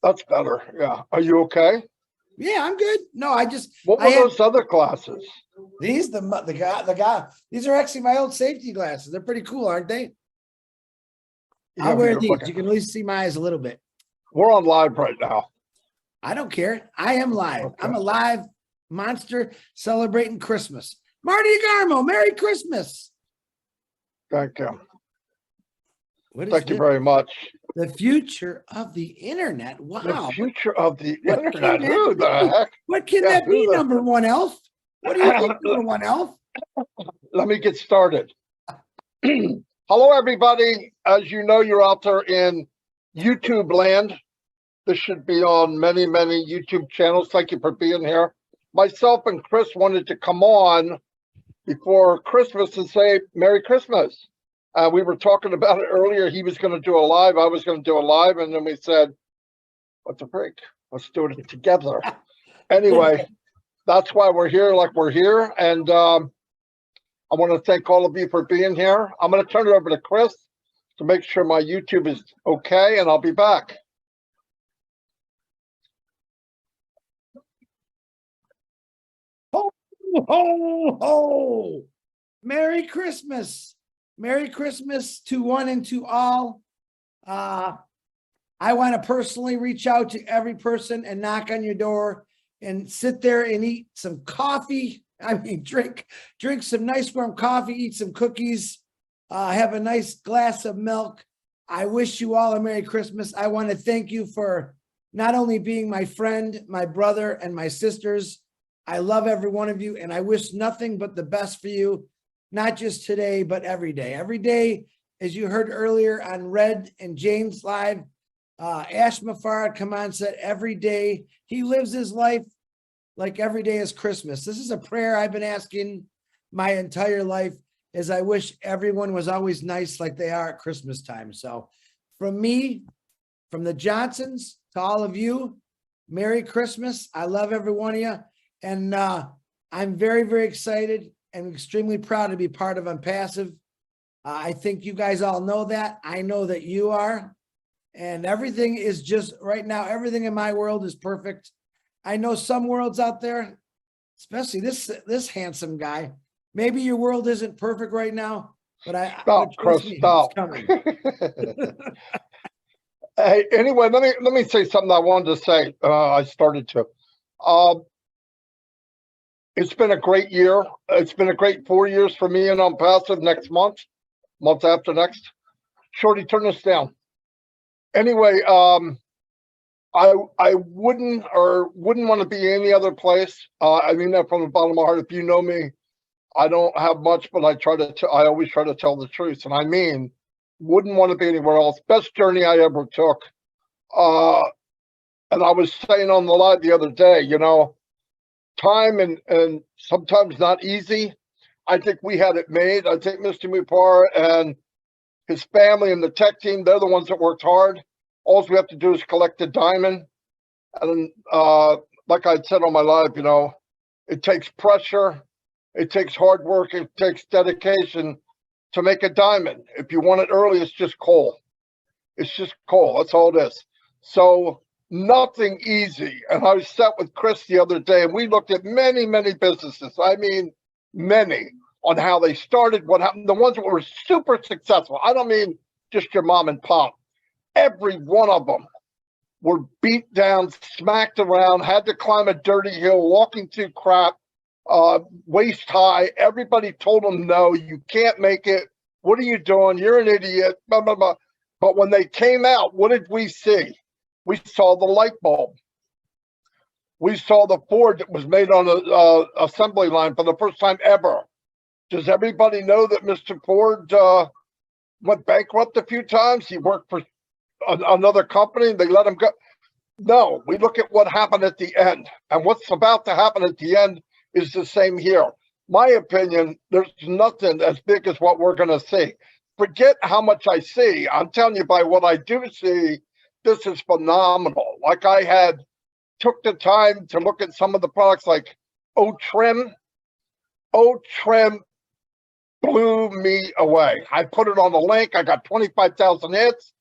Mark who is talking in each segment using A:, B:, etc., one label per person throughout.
A: That's better. Yeah. Are you okay?
B: Yeah, I'm good. No,
A: What were those other glasses?
B: these the guy. These are actually my old safety glasses. They're pretty cool, aren't they? I'll wear these. You can at least see my eyes a little bit.
A: We're on live right now.
B: I don't care. I am live.
A: Okay.
B: I'm a live monster celebrating Christmas. Marty Degarmo, Merry Christmas.
A: Thank you.
B: Thank
A: you very much.
B: The future of the internet. Wow.
A: The future of the internet. Who the heck?
B: What can that be, number one elf? What do you think, number one elf?
A: Let me get started. Hello, everybody. As you know, you're out there in YouTube land. This should be on many, many YouTube channels. Thank you for being here. Myself and Chris wanted to come on before Christmas and say Merry Christmas. We were talking about it earlier. He was going to do a live. I was going to do a live. And then we said, what the freak? Let's do it together. Anyway, that's why we're here like we're here. And I want to thank all of you for being here. I'm going to turn it over to Chris to make sure my YouTube is okay, and I'll be back.
B: Ho, ho, ho. Merry Christmas. Merry Christmas to one and to all. I want to personally reach out to every person and knock on your door and sit there and eat some coffee. I mean, drink some nice warm coffee, eat some cookies, have a nice glass of milk. I wish you all a Merry Christmas. I want to thank you for not only being my friend, my brother, and my sisters. I love every one of you, and I wish nothing but the best for you, not just today, but every day. Every day, as you heard earlier on Red and Jane's live, Ash Mufareh come on said every day he lives his life like every day is Christmas. This is a prayer I've been asking my entire life, is I wish everyone was always nice like they are at Christmas time. So from me, from the Johnsons to all of you, Merry Christmas. I love every one of you. And I'm very, very excited and extremely proud to be part of Onpassive. I think you guys all know that. I know that you are. And everything is just right now, everything in my world is perfect. I know some worlds out there, especially this handsome guy. Maybe your world isn't perfect right now, but
A: Stop, Chris, stop. Hey, anyway, let me say something I wanted to say. I started to. It's been a great year. It's been a great 4 years for me and Onpassive. Next month after next. Shorty, turn this down. Anyway, I wouldn't want to be any other place. I mean that from the bottom of my heart. If you know me, I don't have much, but I always try to tell the truth. And I mean, wouldn't want to be anywhere else. Best journey I ever took. And I was saying on the live the other day, you know, time and sometimes not easy. I think we had it made. I think Mr. Mufareh and his family and the tech team, they're the ones that worked hard. All we have to do is collect the diamond. And like I said on my live, you know, it takes pressure, it takes hard work, it takes dedication to make a diamond. If you want it early, it's just coal. It's just coal. That's all it is. So nothing easy. And I was sat with Chris the other day, and we looked at many, many businesses. I mean, many, on how they started, what happened, the ones that were super successful. I don't mean just your mom and pop. Every one of them were beat down, smacked around, had to climb a dirty hill, walking through crap, waist high. Everybody told them, no, you can't make it. What are you doing? You're an idiot, blah, blah, blah. But when they came out, what did we see? We saw the light bulb. We saw the Ford that was made on a assembly line for the first time ever. Does everybody know that Mr. Ford went bankrupt a few times? He worked for another company and they let him go. No, we look at what happened at the end. And what's about to happen at the end is the same here. My opinion, there's nothing as big as what we're going to see. Forget how much I see. I'm telling you, by what I do see, this is phenomenal. Like I took the time to look at some of the products like O-Trim. O-Trim blew me away. I put it on the link. I got 25,000 hits.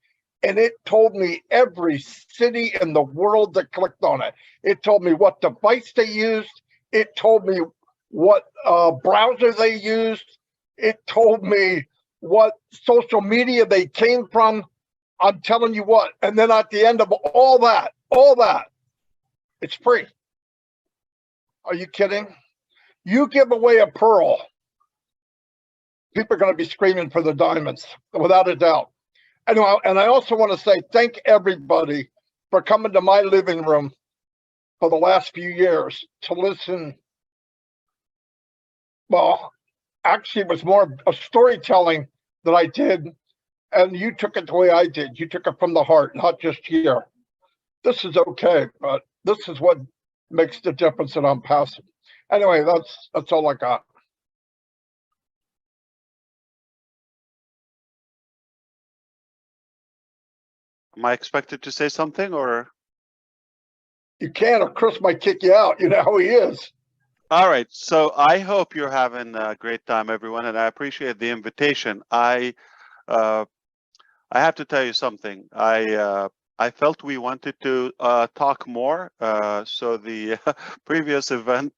A: and it told me every city in the world that clicked on it. It told me what device they used. It told me what browser they used. It told me what social media they came from. I'm telling you what. And then at the end of all that, it's free. Are you kidding? You give away a pearl, people are going to be screaming for the diamonds, without a doubt. And I also want to say thank everybody for coming to my living room for the last few years to listen. Well, actually, it was more a storytelling that I did, and you took it the way I did. You took it from the heart, not just here. This is okay, but this is what makes the difference in Onpassive. Anyway, that's all I got.
C: Am I expected to say something, or?
A: You can, or Chris might kick you out. You know how he is.
C: All right. So I hope you're having a great time, everyone, and I appreciate the invitation. I have to tell you something. I felt we wanted to talk more. So the previous event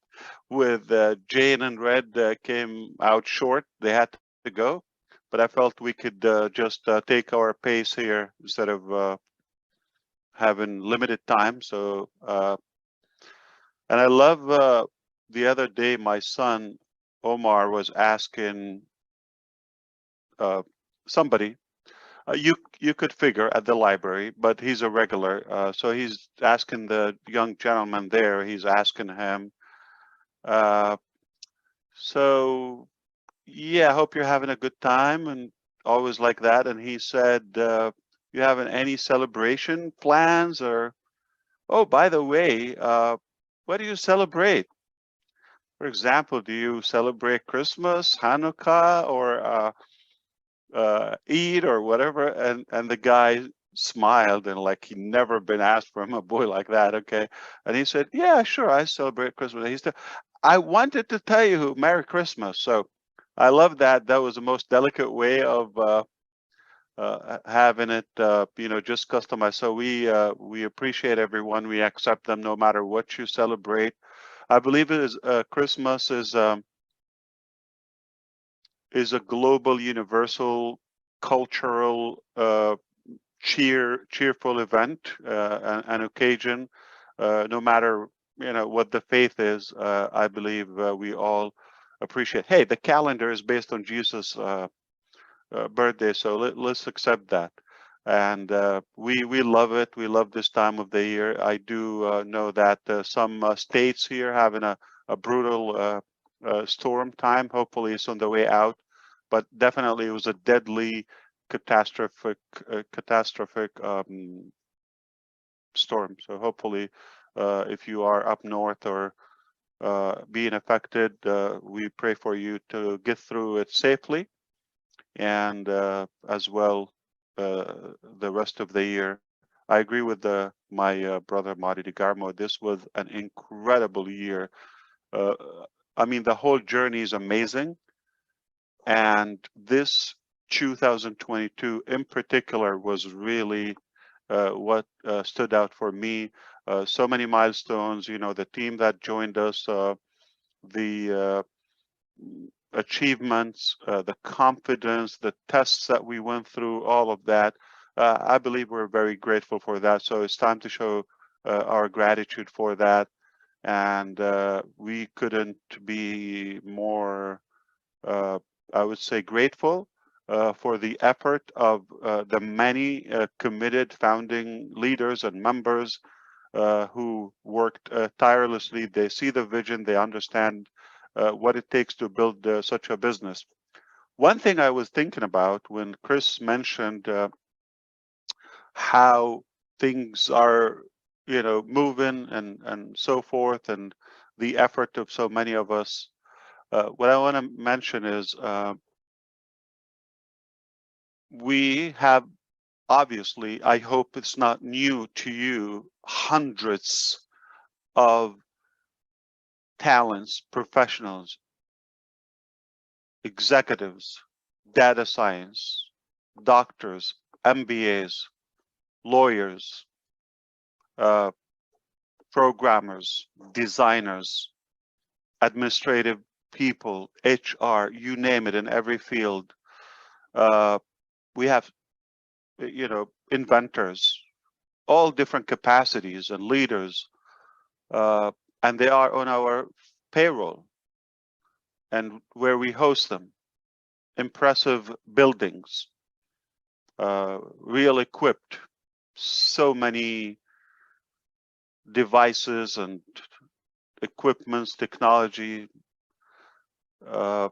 C: with Jane and Red came out short. They had to go, but I felt we could just take our pace here instead of having limited time. So, and I love the other day, my son Omar was asking somebody. You could figure at the library, but he's a regular. So he's asking the young gentleman there. He's asking him. Uh, so yeah, I hope you're having a good time and always like that. And he said, "You having any celebration plans or? Oh, by the way, what do you celebrate? For example, do you celebrate Christmas, Hanukkah, or Eid or whatever?" And the guy smiled and like he'd never been asked from a boy like that. Okay, and he said, "Yeah, sure, I celebrate Christmas." He said, "I wanted to tell you Merry Christmas." So I love that. That was the most delicate way of having it, just customized. So we appreciate everyone. We accept them no matter what you celebrate. I believe it is Christmas is a global, universal, cultural, cheerful event, an occasion. No matter what the faith is, I believe we all appreciate. Hey, the calendar is based on Jesus' birthday, so let's accept that. And we love it. We love this time of the year. I do know that some states here having a brutal storm time. Hopefully, it's on the way out, but definitely it was a deadly, catastrophic storm. So hopefully, if you are up north or being affected, we pray for you to get through it safely, and as well the rest of the year. I agree with my brother Marty Degarmo. This was an incredible year. Uh, I mean, the whole journey is amazing, and this 2022 in particular was really what stood out for me. So many milestones. The team that joined us, the achievements, the confidence, the tests that we went through, all of that. I believe we're very grateful for that. So it's time to show our gratitude for that. And we couldn't be more, I would say, grateful for the effort of the many committed founding leaders and members who worked tirelessly. They see the vision, they understand what it takes to build such a business. One thing I was thinking about when Chris mentioned how things are, moving and so forth, and the effort of so many of us. What I want to mention is we have, obviously, I hope it's not new to you, hundreds of talents, professionals, executives, data science, doctors, MBAs, lawyers, programmers, designers, administrative people, HR, you name it, in every field. We have, inventors, all different capacities and leaders, and they are on our payroll and where we host them. Impressive buildings, real equipped, so many devices and equipments, technology. The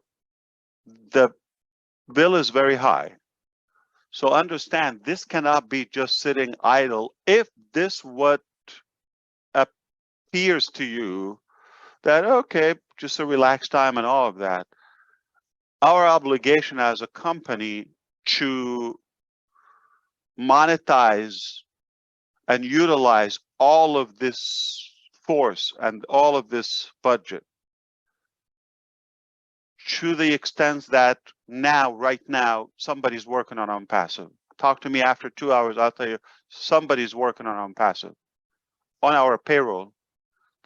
C: bill is very high. So understand, this cannot be just sitting idle. If this what appears to you that, okay, just a relaxed time and all of that, our obligation as a company to monetize and utilize all of this force and all of this budget to the extent that right now, somebody's working on Onpassive. Talk to me after 2 hours, I'll tell you, somebody's working on Onpassive on our payroll.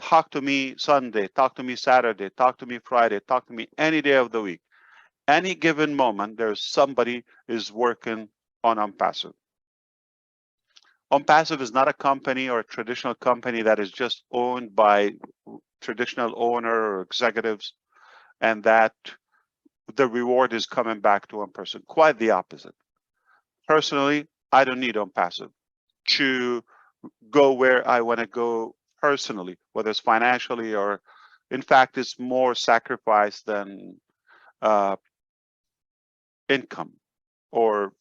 C: Talk to me Sunday, talk to me Saturday, talk to me Friday, talk to me any day of the week. Any given moment, there's somebody is working on Onpassive. Onpassive is not a company or a traditional company that is just owned by traditional owner or executives, and that the reward is coming back to one person. Quite the opposite. Personally, I don't need Onpassive to go where I want to go personally, whether it's financially or, in fact, it's more sacrifice than income. Or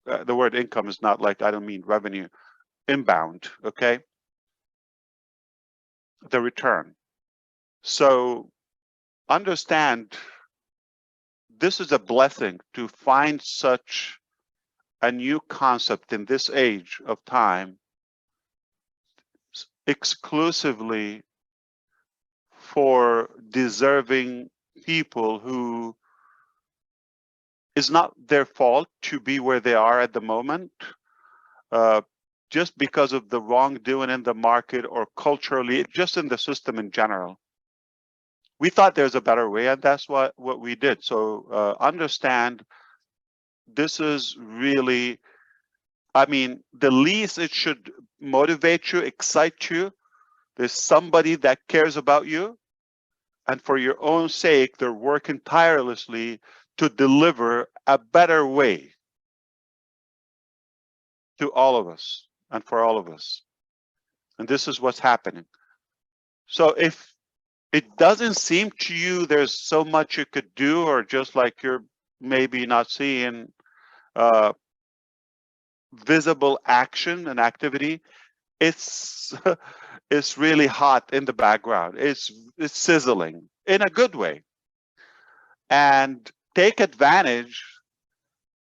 C: the word income is not like, I don't mean revenue, inbound, okay? The return. So understand, this is a blessing to find such a new concept in this age of time exclusively for deserving people who is not their fault to be where they are at the moment, just because of the wrongdoing in the market or culturally, just in the system in general. We thought there's a better way, and that's what we did. So understand, this is really, I mean, the least it should motivate you, excite you. There's somebody that cares about you, and for your own sake, they're working tirelessly to deliver a better way to all of us and for all of us. And this is what's happening. So if it doesn't seem to you there's so much you could do, or just like you're maybe not seeing visible action and activity, it's it's really hot in the background. It's sizzling in a good way. And take advantage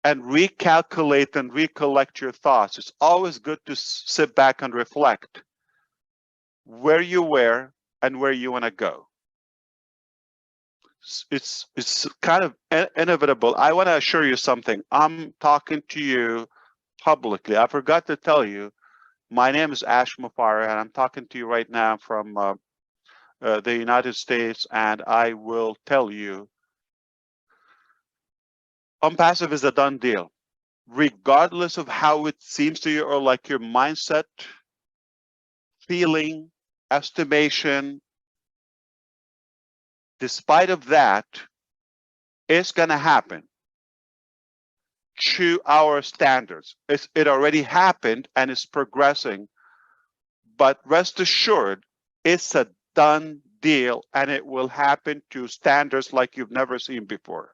C: and recalculate and recollect your thoughts. It's always good to sit back and reflect where you were and where you want to go. It's kind of inevitable. I want to assure you something. I'm talking to you publicly. I forgot to tell you, my name is Mufareh, and I'm talking to you right now from the United States, and I will tell you, Onpassive is a done deal. Regardless of how it seems to you, or like your mindset, feeling, estimation, despite of that, it's going to happen to our standards. It already happened and it's progressing, but rest assured, it's a done deal, and it will happen to standards like you've never seen before.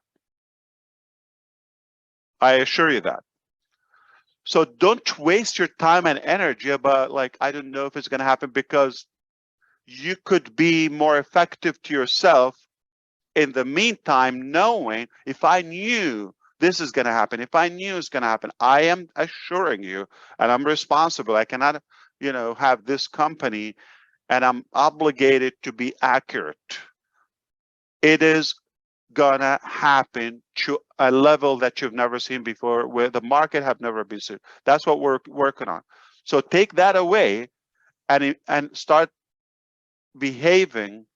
C: I assure you that. So don't waste your time and energy about, like, I don't know if it's going to happen, because you could be more effective to yourself in the meantime, knowing, if I knew this is going to happen, if I knew it's going to happen, I am assuring you, and I'm responsible. I cannot, have this company, and I'm obligated to be accurate. It is gonna happen to a level that you've never seen before, where the market have never been seen. That's what we're working on. So take that away and start behaving,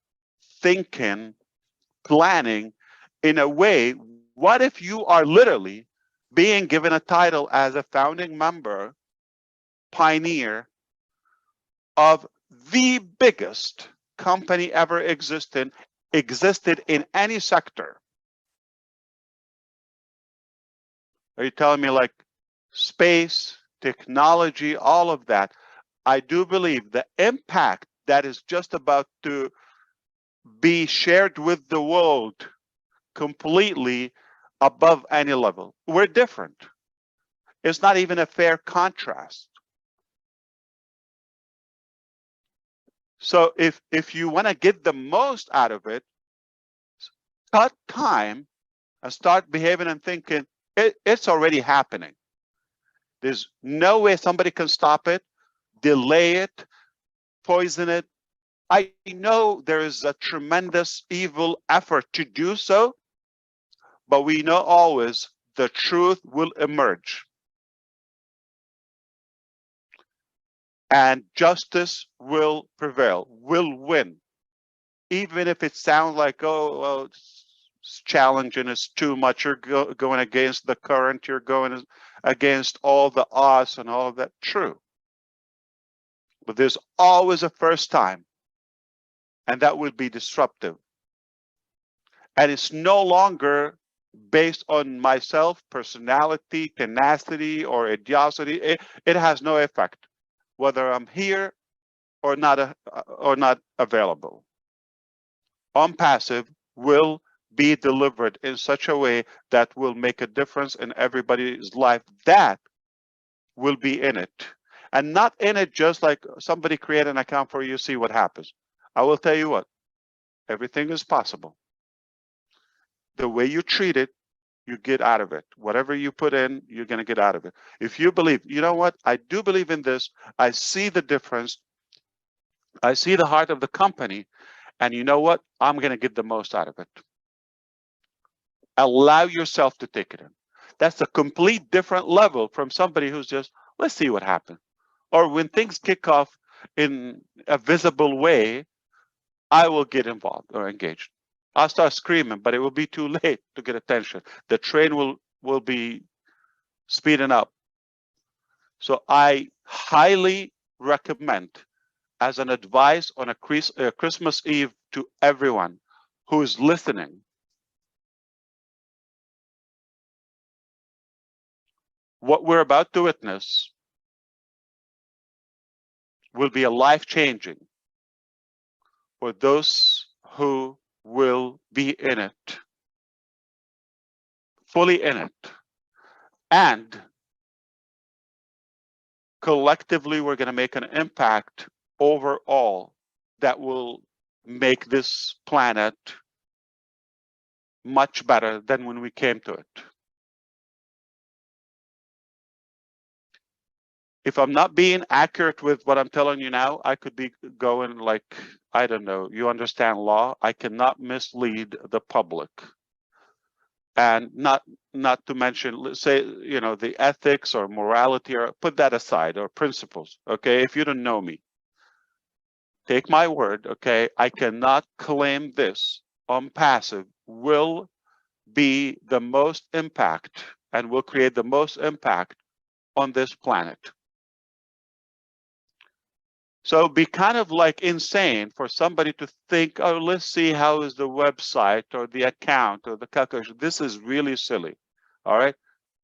C: thinking, planning in a way. What if you are literally being given a title as a founding member, pioneer of the biggest company ever existed in any sector? Are you telling me like space, technology, all of that? I do believe the impact that is just about to be shared with the world completely above any level. We're different. It's not even a fair contrast. So if you want to get the most out of it, cut time and start behaving and thinking it's already happening. There's no way somebody can stop it, delay it, poison it. I know there is a tremendous evil effort to do so, but we know always the truth will emerge. And justice will prevail, will win. Even if it sounds like, oh, well, it's challenging, it's too much, you're going against the current, you're going against all the odds and all of that. True. But there's always a first time, and that will be disruptive. And it's no longer based on myself, personality, tenacity, or idiocy. It has no effect, whether I'm here or not available. Onpassive will be delivered in such a way that will make a difference in everybody's life that will be in it. And not in it just like somebody create an account for you, see what happens. I will tell you what, everything is possible. The way you treat it, you get out of it. Whatever you put in, you're going to get out of it. If you believe, you know what, I do believe in this, I see the difference, I see the heart of the company, and you know what, I'm going to get the most out of it. Allow yourself to take it in. That's a complete different level from somebody who's just, let's see what happens. Or when things kick off in a visible way, I will get involved or engaged. I'll start screaming, but it will be too late to get attention. The train will be speeding up. So I highly recommend, as an advice on a Christmas Eve to everyone who is listening, what we're about to witness will be a life-changing for those who will be in it, fully in it. And collectively, we're going to make an impact overall that will make this planet much better than when we came to it. If I'm not being accurate with what I'm telling you now, I could be going like, I don't know, you understand law? I cannot mislead the public. And not to mention, let's say, you know, the ethics or morality, or put that aside, or principles, okay? If you don't know me, take my word, okay? I cannot claim this. Onpassive will be the most impact and will create the most impact on this planet. So it'd be kind of like insane for somebody to think, oh, let's see how is the website or the account or the calculation. This is really silly. All right,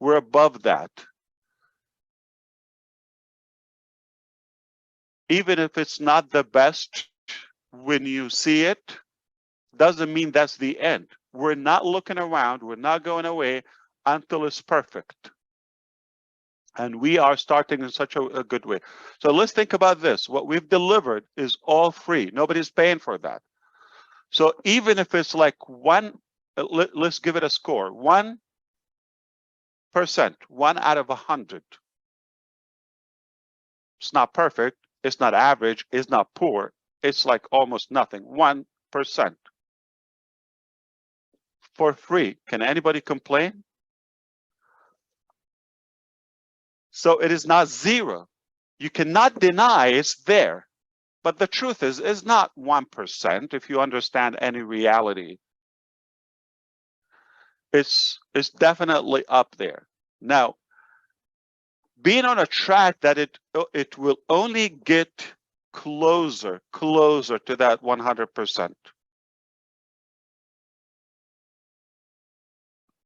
C: we're above that. Even if it's not the best when you see it, doesn't mean that's the end. We're not looking around, we're not going away until it's perfect. And we are starting in such a good way. So let's think about this. What we've delivered is all free. Nobody's paying for that. So even if it's like let's give it a score, 1%, 1 out of 100. It's not perfect. It's not average. It's not poor. It's like almost nothing. 1% for free. Can anybody complain? So it is not zero. You cannot deny it's there. But the truth is, it's not 1% if you understand any reality. It's definitely up there. Now, being on a track that it will only get closer to that 100%.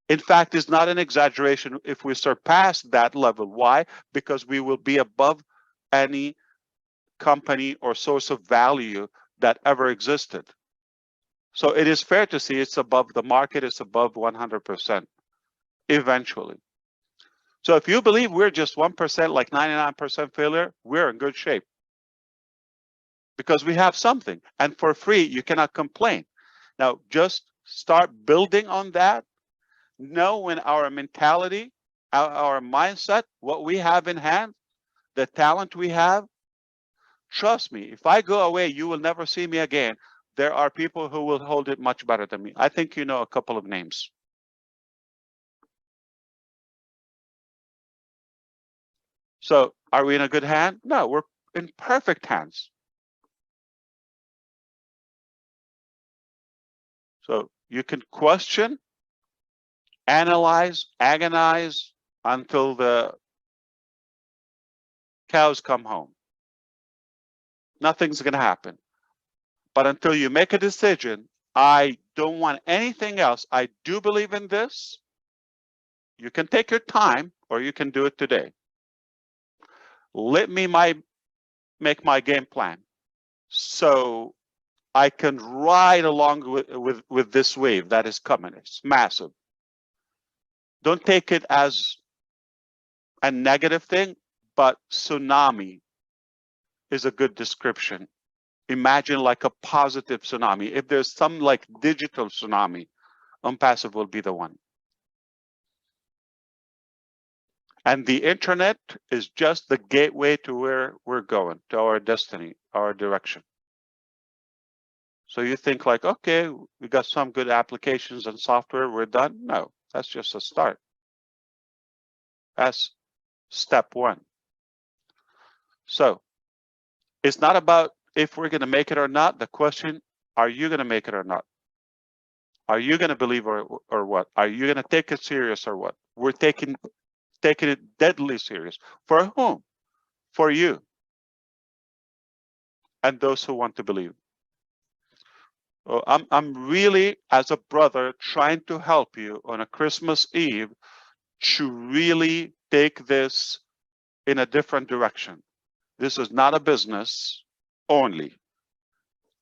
C: In fact, it's not an exaggeration if we surpass that level. Why? Because we will be above any company or source of value that ever existed. So it is fair to say it's above the market, it's above 100% eventually. So if you believe we're just 1%, like 99% failure, we're in good shape. Because we have something, and for free, you cannot complain. Now, just start building on that. Know when our mentality, our mindset, what we have in hand, the talent we have, trust me, if I go away, you will never see me again. There are people who will hold it much better than me. I think you know a couple of names. So are we in a good hand? No, we're in perfect hands. So you can question, analyze, agonize until the cows come home. Nothing's going to happen. But until you make a decision, I don't want anything else. I do believe in this. You can take your time or you can do it today. Let me make my game plan so I can ride along with this wave that is coming. It's massive. Don't take it as a negative thing, but tsunami is a good description. Imagine like a positive tsunami. If there's some like digital tsunami, Onpassive will be the one. And the internet is just the gateway to where we're going, to our destiny, our direction. So you think like, okay, we got some good applications and software, we're done. No, that's just a start. That's step one. So it's not about if we're going to make it or not. The question, are you going to make it or not? Are you going to believe or what? Are you going to take it serious or what? We're taking it deadly serious. For whom? For you and those who want to believe. Well, I'm really, as a brother, trying to help you on a Christmas Eve to really take this in a different direction. This is not a business only.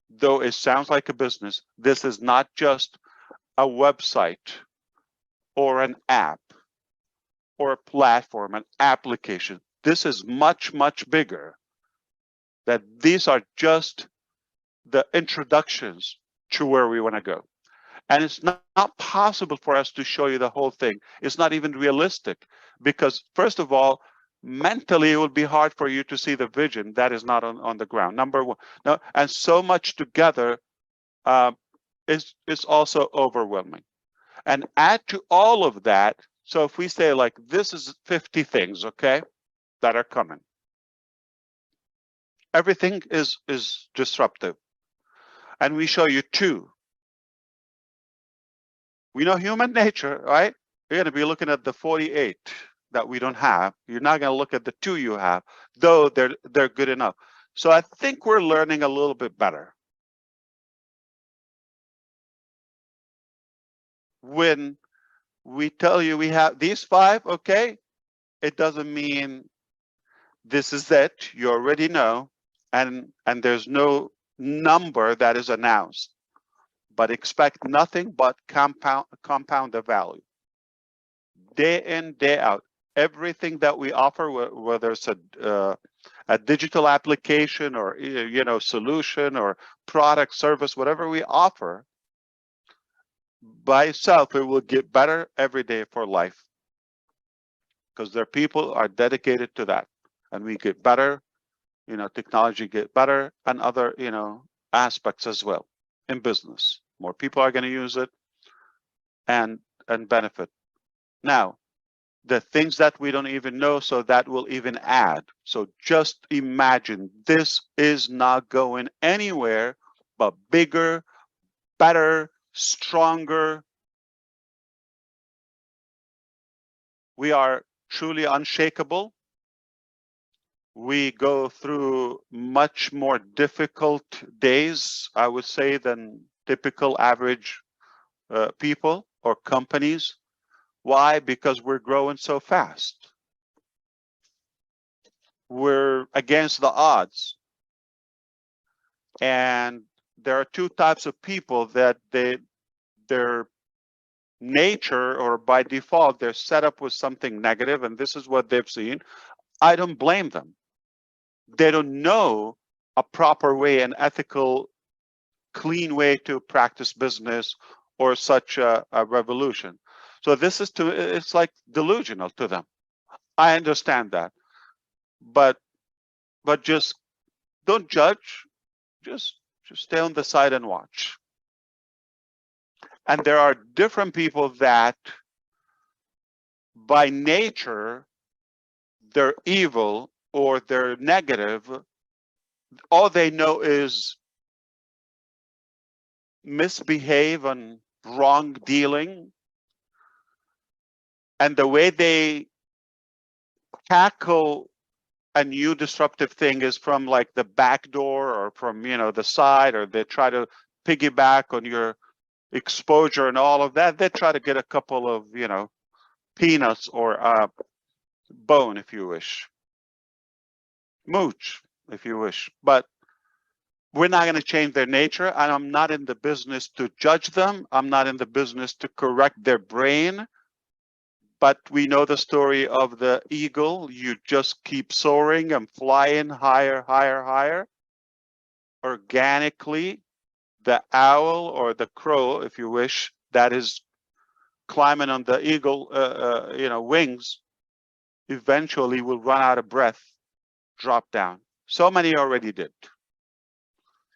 C: Though it sounds like a business, this is not just a website or an app or a platform, an application. This is much, much bigger. That these are just the introductions to where we want to go. And it's not possible for us to show you the whole thing. It's not even realistic because, first of all, mentally it will be hard for you to see the vision that is not on the ground. Number one. No, and so much together is also overwhelming. And add to all of that. So if we say like this is 50 things, okay, that are coming. Everything is disruptive. And we show you two. We know human nature, right? You're going to be looking at the 48 that we don't have. You're not going to look at the 2 you have, though they're good enough. So I think we're learning a little bit better. When we tell you we have these 5, okay, it doesn't mean this is it. You already know, and there's no number that is announced. But expect nothing but compound the value. Day in, day out, everything that we offer, whether it's a digital application or solution or product, service, whatever we offer, by itself, it will get better every day for life. Because their people are dedicated to that. And we get better, technology get better, and other, aspects as well in business. More people are going to use it and benefit. Now, the things that we don't even know, so that will even add. So just imagine, this is not going anywhere but bigger, better, stronger. We are truly unshakable. We go through much more difficult days, I would say, than typical average people or companies. Why? Because we're growing so fast. We're against the odds. And there are two types of people that their nature, or by default, they're set up with something negative, and this is what they've seen. I don't blame them. They don't know a proper way, an ethical, clean way to practice business or such a revolution. So this is it's like delusional to them. I understand that, but just don't judge. Just stay on the side and watch. And there are different people that by nature they're evil or they're negative. All they know is misbehave and wrong dealing. And the way they tackle a new disruptive thing is from like the back door or from, the side, or they try to piggyback on your exposure and all of that. They try to get a couple of, peanuts or bone, if you wish. Mooch, if you wish. But we're not going to change their nature, and I'm not in the business to judge them. I'm not in the business to correct their brain. But we know the story of the eagle. You just keep soaring and flying higher, higher, higher. Organically, the owl or the crow, if you wish, that is climbing on the eagle, wings, eventually will run out of breath, drop down. So many already did.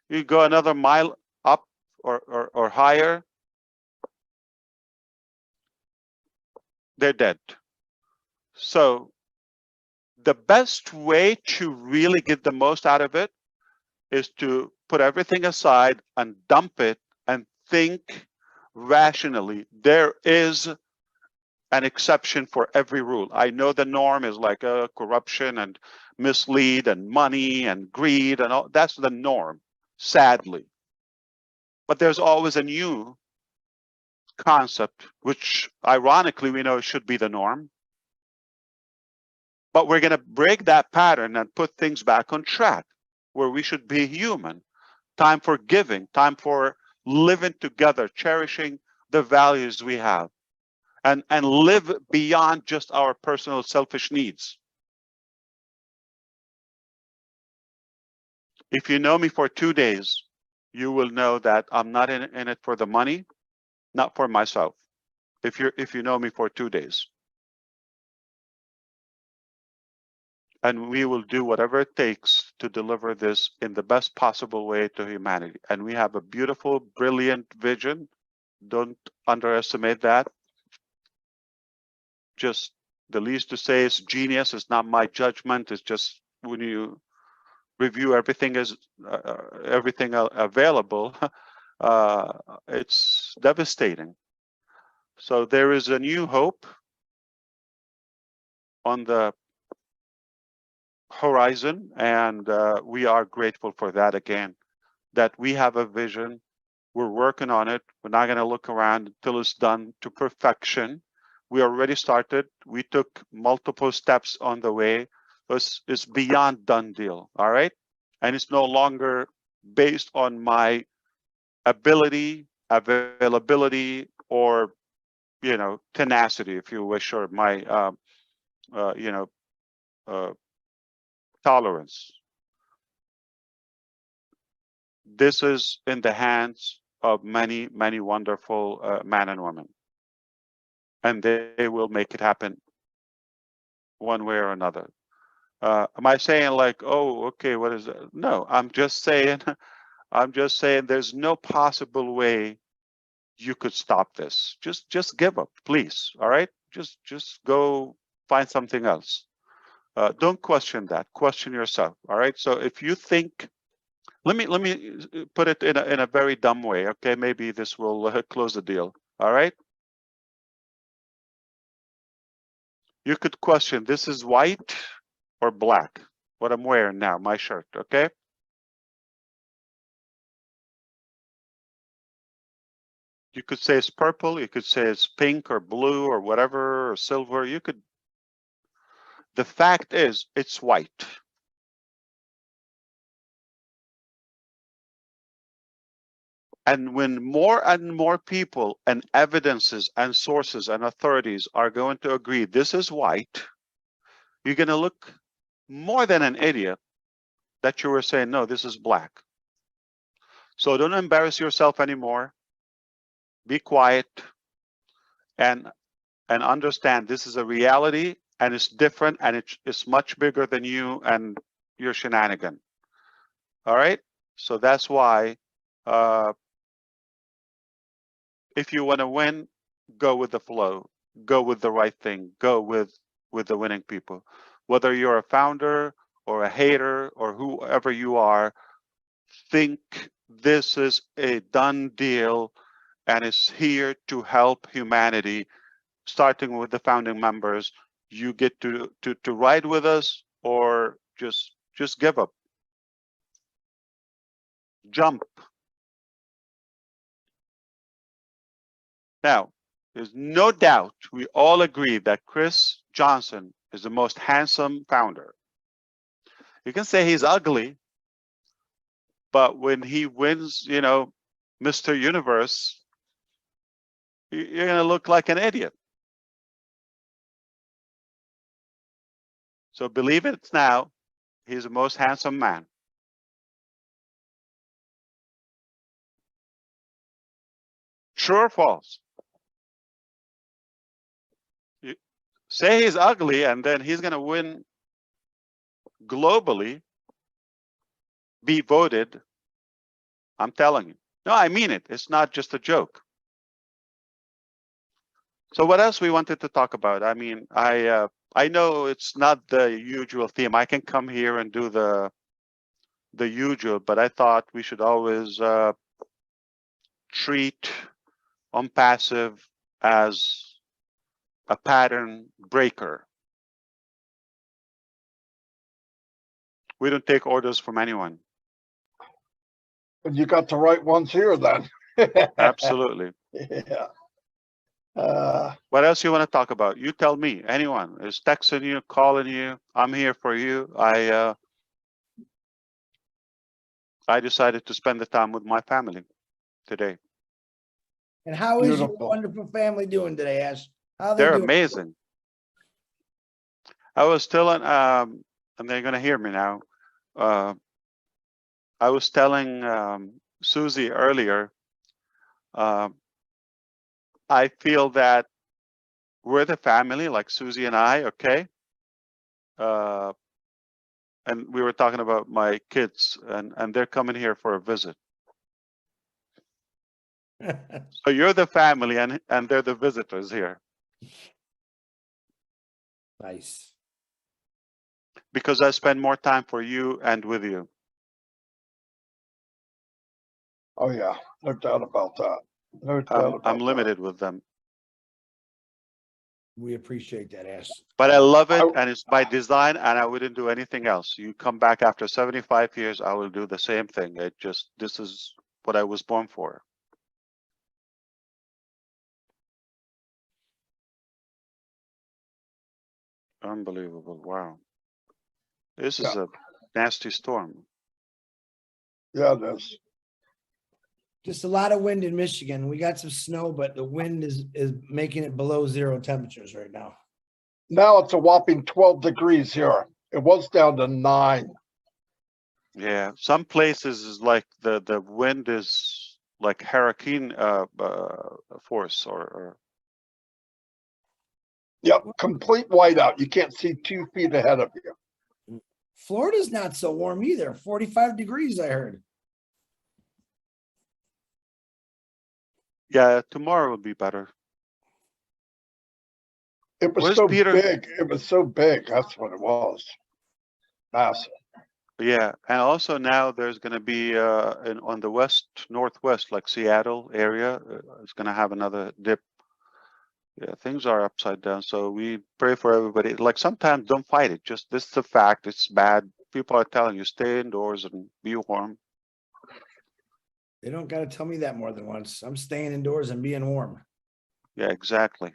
C: You go another mile up or higher, they're dead. So the best way to really get the most out of it is to put everything aside and dump it and think rationally. There is an exception for every rule. I know the norm is like corruption and mislead and money and greed and all. That's the norm, sadly. But there's always a new concept, which ironically we know should be the norm. But we're going to break that pattern and put things back on track where we should be human. Time for giving, time for living together, cherishing the values we have, and live beyond just our personal selfish needs. If you know me for 2 days, you will know that I'm not in it for the money, not for myself. If you know me for 2 days. And we will do whatever it takes to deliver this in the best possible way to humanity. And we have a beautiful, brilliant vision. Don't underestimate that. Just the least to say is genius. It's not my judgment. It's just when you review everything available, it's devastating. So there is a new hope on the horizon, and we are grateful for that again, that we have a vision. We're working on it. We're not going to look around until it's done to perfection. We already started. We took multiple steps on the way. It's beyond done deal, all right? And it's no longer based on my ability, availability, or tenacity, if you wish, or my tolerance. This is in the hands of many, many wonderful men and women, and they will make it happen one way or another. Am I saying like, oh, okay, what is that? No, I'm just saying, there's no possible way you could stop this. Just give up, please. All right, just go find something else. Don't question that. Question yourself. All right. So if you think, let me put it in a very dumb way. Okay, maybe this will close the deal. All right. You could question, this is white or black, what I'm wearing now, my shirt. Okay. You could say it's purple. You could say it's pink or blue or whatever, or silver. You could. The fact is, it's white. And when more and more people and evidences and sources and authorities are going to agree this is white, you're going to look more than an idiot that you were saying, no, this is black. So don't embarrass yourself anymore. Be quiet and understand this is a reality, and it's different, and it's much bigger than you and your shenanigan. All right. So that's why if you want to win, go with the flow, go with the right thing, go with the winning people. Whether you're a founder or a hater or whoever you are, think this is a done deal and it's here to help humanity, starting with the founding members. You get to ride with us or just give up. Jump. Now, there's no doubt we all agree that Chris Johnson is the most handsome founder. You can say he's ugly, but when he wins, you know, Mr. Universe, you're going to look like an idiot. So believe it now, he's the most handsome man. True or false? You say he's ugly and then he's going to win globally, be voted. I'm telling you. No, I mean it. It's not just a joke. So what else we wanted to talk about? I mean, I know it's not the usual theme. I can come here and do the usual, but I thought we should always treat Onpassive as a pattern breaker. We don't take orders from anyone.
A: And you got the right ones here then.
C: Absolutely.
A: Yeah.
C: What else you want to talk about? You tell me. Anyone is texting you, calling you. I'm here for you. I decided to spend the time with my family today.
B: And how is your
A: Beautiful.
B: wonderful family doing today, Ash? How
C: They're
B: doing?
C: amazing. I was telling, and they're going to hear me now. I was telling Susie earlier, I feel that we're the family, like Susie and I, okay? And we were talking about my kids, and they're coming here for a visit. So you're the family, and they're the visitors here.
B: Nice.
C: Because I spend more time for you and with you.
A: Oh yeah, no doubt about that. No doubt about
C: I'm
A: that.
C: limited with them.
B: We appreciate that, Ash.
C: But I love it, and it's by design, and I wouldn't do anything else. You come back after 75 years, I will do the same thing. This is what I was born for. Unbelievable. Wow. This is a nasty storm.
A: Yeah, it is.
B: Just a lot of wind in Michigan. We got some snow, but the wind is making it below 0 temperatures right now.
A: Now it's a whopping 12 degrees here. It was down to 9.
C: Yeah, some places is like the wind is like hurricane force or
A: Yep, complete whiteout. You can't see 2 feet ahead of you.
B: Florida's not so warm either. 45 degrees, I heard.
C: yeah, tomorrow will be better.
A: It was
C: Where's
A: so
C: Peter?
A: big. It was so big. That's what it was. Massive.
C: Peter?
A: So big. That's what it was. Massive.
C: Yeah, and also now there's going to be on the northwest, like Seattle area, it's going to have another dip. Yeah, things are upside down. So we pray for everybody. Like sometimes don't fight it. Just this is a fact. It's bad. People are telling you stay indoors and be warm.
B: They don't got to tell me that more than once. I'm staying indoors and being warm.
C: Yeah, exactly.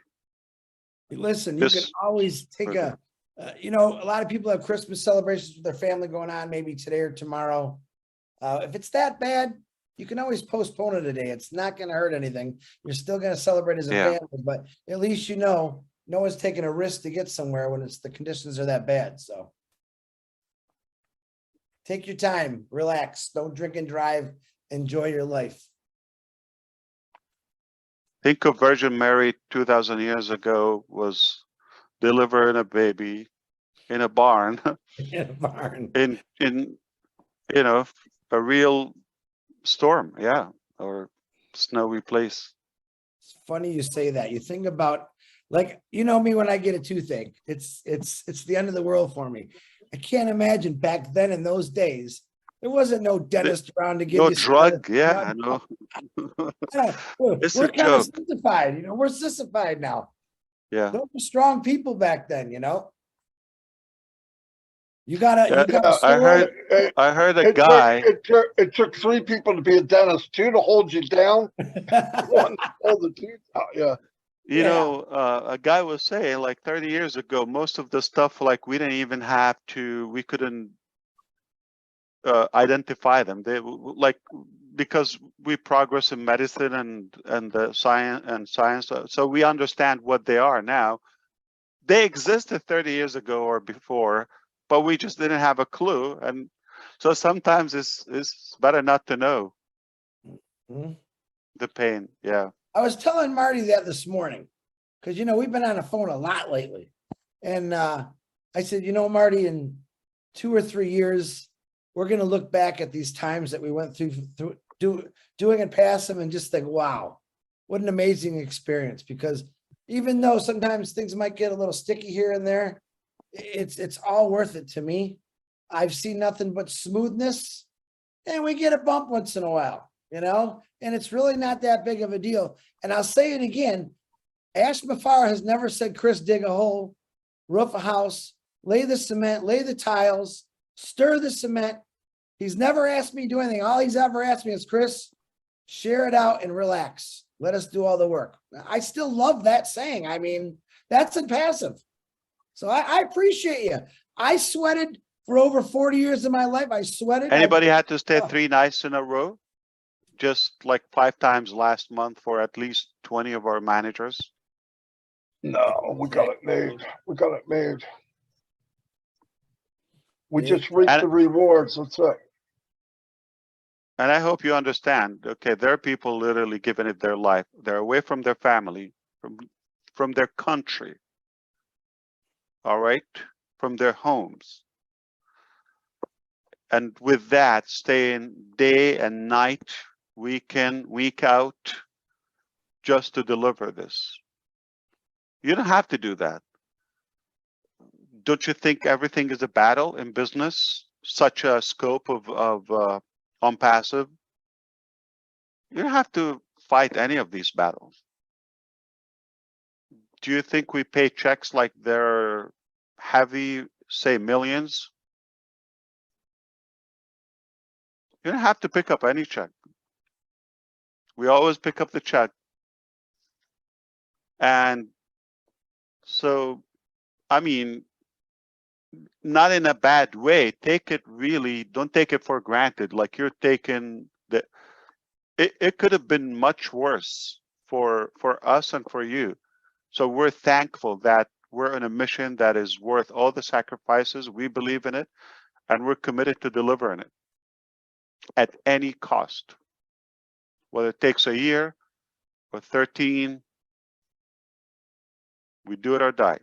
B: Listen, you can
C: Just
B: always take a lot of people have Christmas celebrations with their family going on maybe today or tomorrow. If it's that bad, you can always postpone it a day. It's not going to hurt anything. You're still going to celebrate as a
C: Yeah.
B: family, but at least no one's taking a risk to get somewhere when the conditions are that bad. So take your time, relax, don't drink and drive, enjoy your life.
C: think of Virgin Mary 2,000 years ago was delivering a baby in a barn
B: In a barn.
C: in a real storm, yeah, or snowy place.
B: It's funny you say that. You think about, like, me when I get a toothache, it's the end of the world for me. I can't imagine back then in those days, there wasn't no dentist around to give
C: No
B: you
C: drug, yeah, I know. It's
B: We're
C: a
B: kind of
C: joke.
B: sissified, we're sissified now.
C: Yeah.
B: Those were strong people back then, You
C: Yeah,
B: gotta
C: I heard a guy.
A: It took 3 people to be a dentist, 2 to hold you down, 1 to hold the teeth out. Yeah.
C: A guy was saying like 30 years ago, most of the stuff like we couldn't identify them. They like because we progress in medicine and the science, so we understand what they are now. They existed 30 years ago or before, but we just didn't have a clue. And so sometimes it's better not to know the pain. Yeah.
B: I was telling Marty that this morning because we've been on the phone a lot lately, and I said, Marty, in 2 or 3 years, we're going to look back at these times that we went through doing Onpassive and just think, wow, what an amazing experience. Because even though sometimes things might get a little sticky here and there, it's all worth it to me. I've seen nothing but smoothness, and we get a bump once in a while, and it's really not that big of a deal. And I'll say it again, Ash Mufareh has never said, Chris, dig a hole, roof a house, lay the cement, lay the tiles, stir the cement. He's never asked me to do anything. All he's ever asked me is, Chris, share it out and relax. Let us do all the work. I still love that saying. I mean, that's Onpassive. So I appreciate you. I sweated for over 40 years of my life. I sweated.
C: Anybody had to stay 3 nights in a row? Just like 5 times last month for at least 20 of our managers?
A: No, we got it made. We just reap the rewards. That's it.
C: And I hope you understand, okay, there are people literally giving it their life. They're away from their family, from their country, all right, from their homes. And with that, staying day and night, week in, week out, just to deliver this. You don't have to do that. Don't you think everything is a battle in business? Such a scope of Onpassive? You don't have to fight any of these battles. Do you think we pay checks like they're heavy, say millions? You don't have to pick up any check. We always pick up the check. And so, I mean, not in a bad way. Take it really, don't take it for granted. Like you're taking it could have been much worse for us and for you. So we're thankful that we're on a mission that is worth all the sacrifices. We believe in it, and we're committed to delivering it at any cost. Whether it takes a year or 13, we do it or die.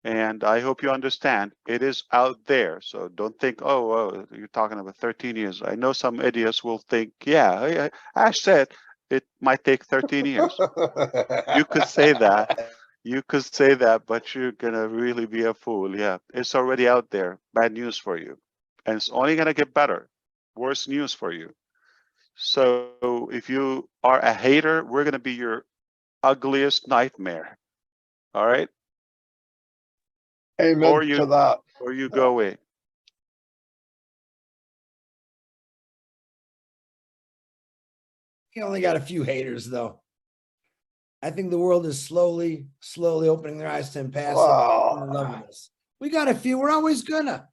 C: And I hope you understand, it is out there. So don't think, oh, you're talking about 13 years. I know some idiots will think, yeah, Ash said it might take 13 years. You could say that. You could say that, but you're gonna really be a fool. Yeah, it's already out there. Bad news for you, and it's only gonna get better. Worse news for you. So if you are a hater, we're gonna be your ugliest nightmare. All right,
A: Amen
C: or you
A: to that.
C: go away.
B: He only got a few haters, though. I think the world is slowly opening their eyes to Onpassive.
A: Wow.
B: In love with us. We got a few. We're always gonna.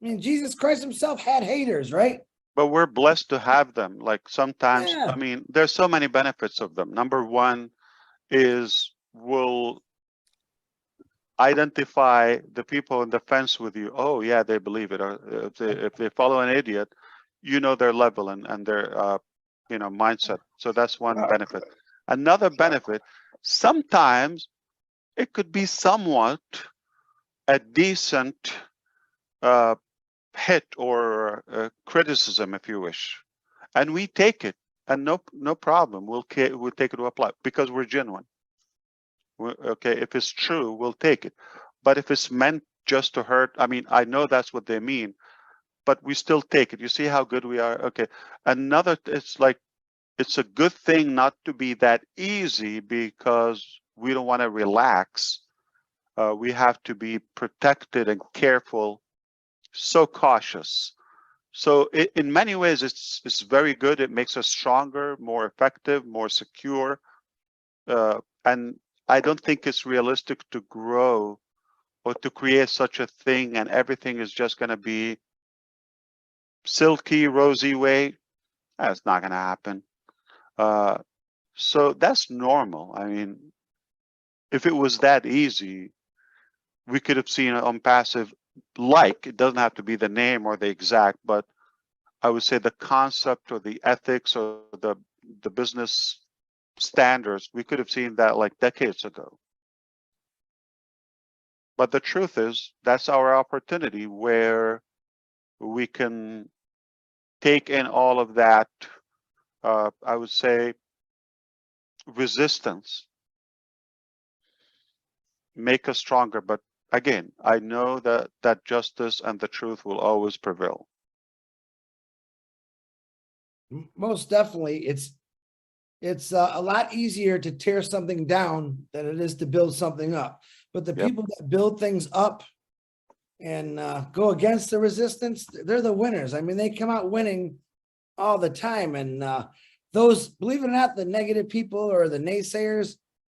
B: I mean, Jesus Christ himself had haters, right?
C: But we're blessed to have them. Like sometimes,
B: Yeah.
C: I mean, there's so many benefits of them. Number one is we'll identify the people in the fence with you. Oh yeah, they believe it. Or if they follow an idiot, you know their level and their mindset. So that's one benefit. Another benefit, sometimes it could be somewhat a decent hit or criticism, if you wish, and we take it, and no problem. We'll take it to apply because we're genuine. Okay, if it's true, we'll take it. But if it's meant just to hurt, I mean, I know that's what they mean, but we still take it. You see how good we are? Okay. Another, it's a good thing not to be that easy because we don't want to relax. We have to be protected and careful, so cautious. So in many ways, it's very good. It makes us stronger, more effective, more secure. And I don't think it's realistic to grow or to create such a thing and everything is just going to be silky, rosy way. That's not going to happen. So that's normal. I mean, if it was that easy, we could have seen Onpassive. Like, it doesn't have to be the name or the exact, but I would say the concept or the ethics or the business standards, we could have seen that like decades ago. But the truth is, that's our opportunity where we can take in all of that, I would say, resistance, make us stronger. But again, I know that justice and the truth will always prevail.
B: Most definitely. It's a lot easier to tear something down than it is to build something up. But the people that build things up and go against the resistance, they're the winners. I mean, they come out winning all the time. And those, believe it or not, the negative people or the naysayers,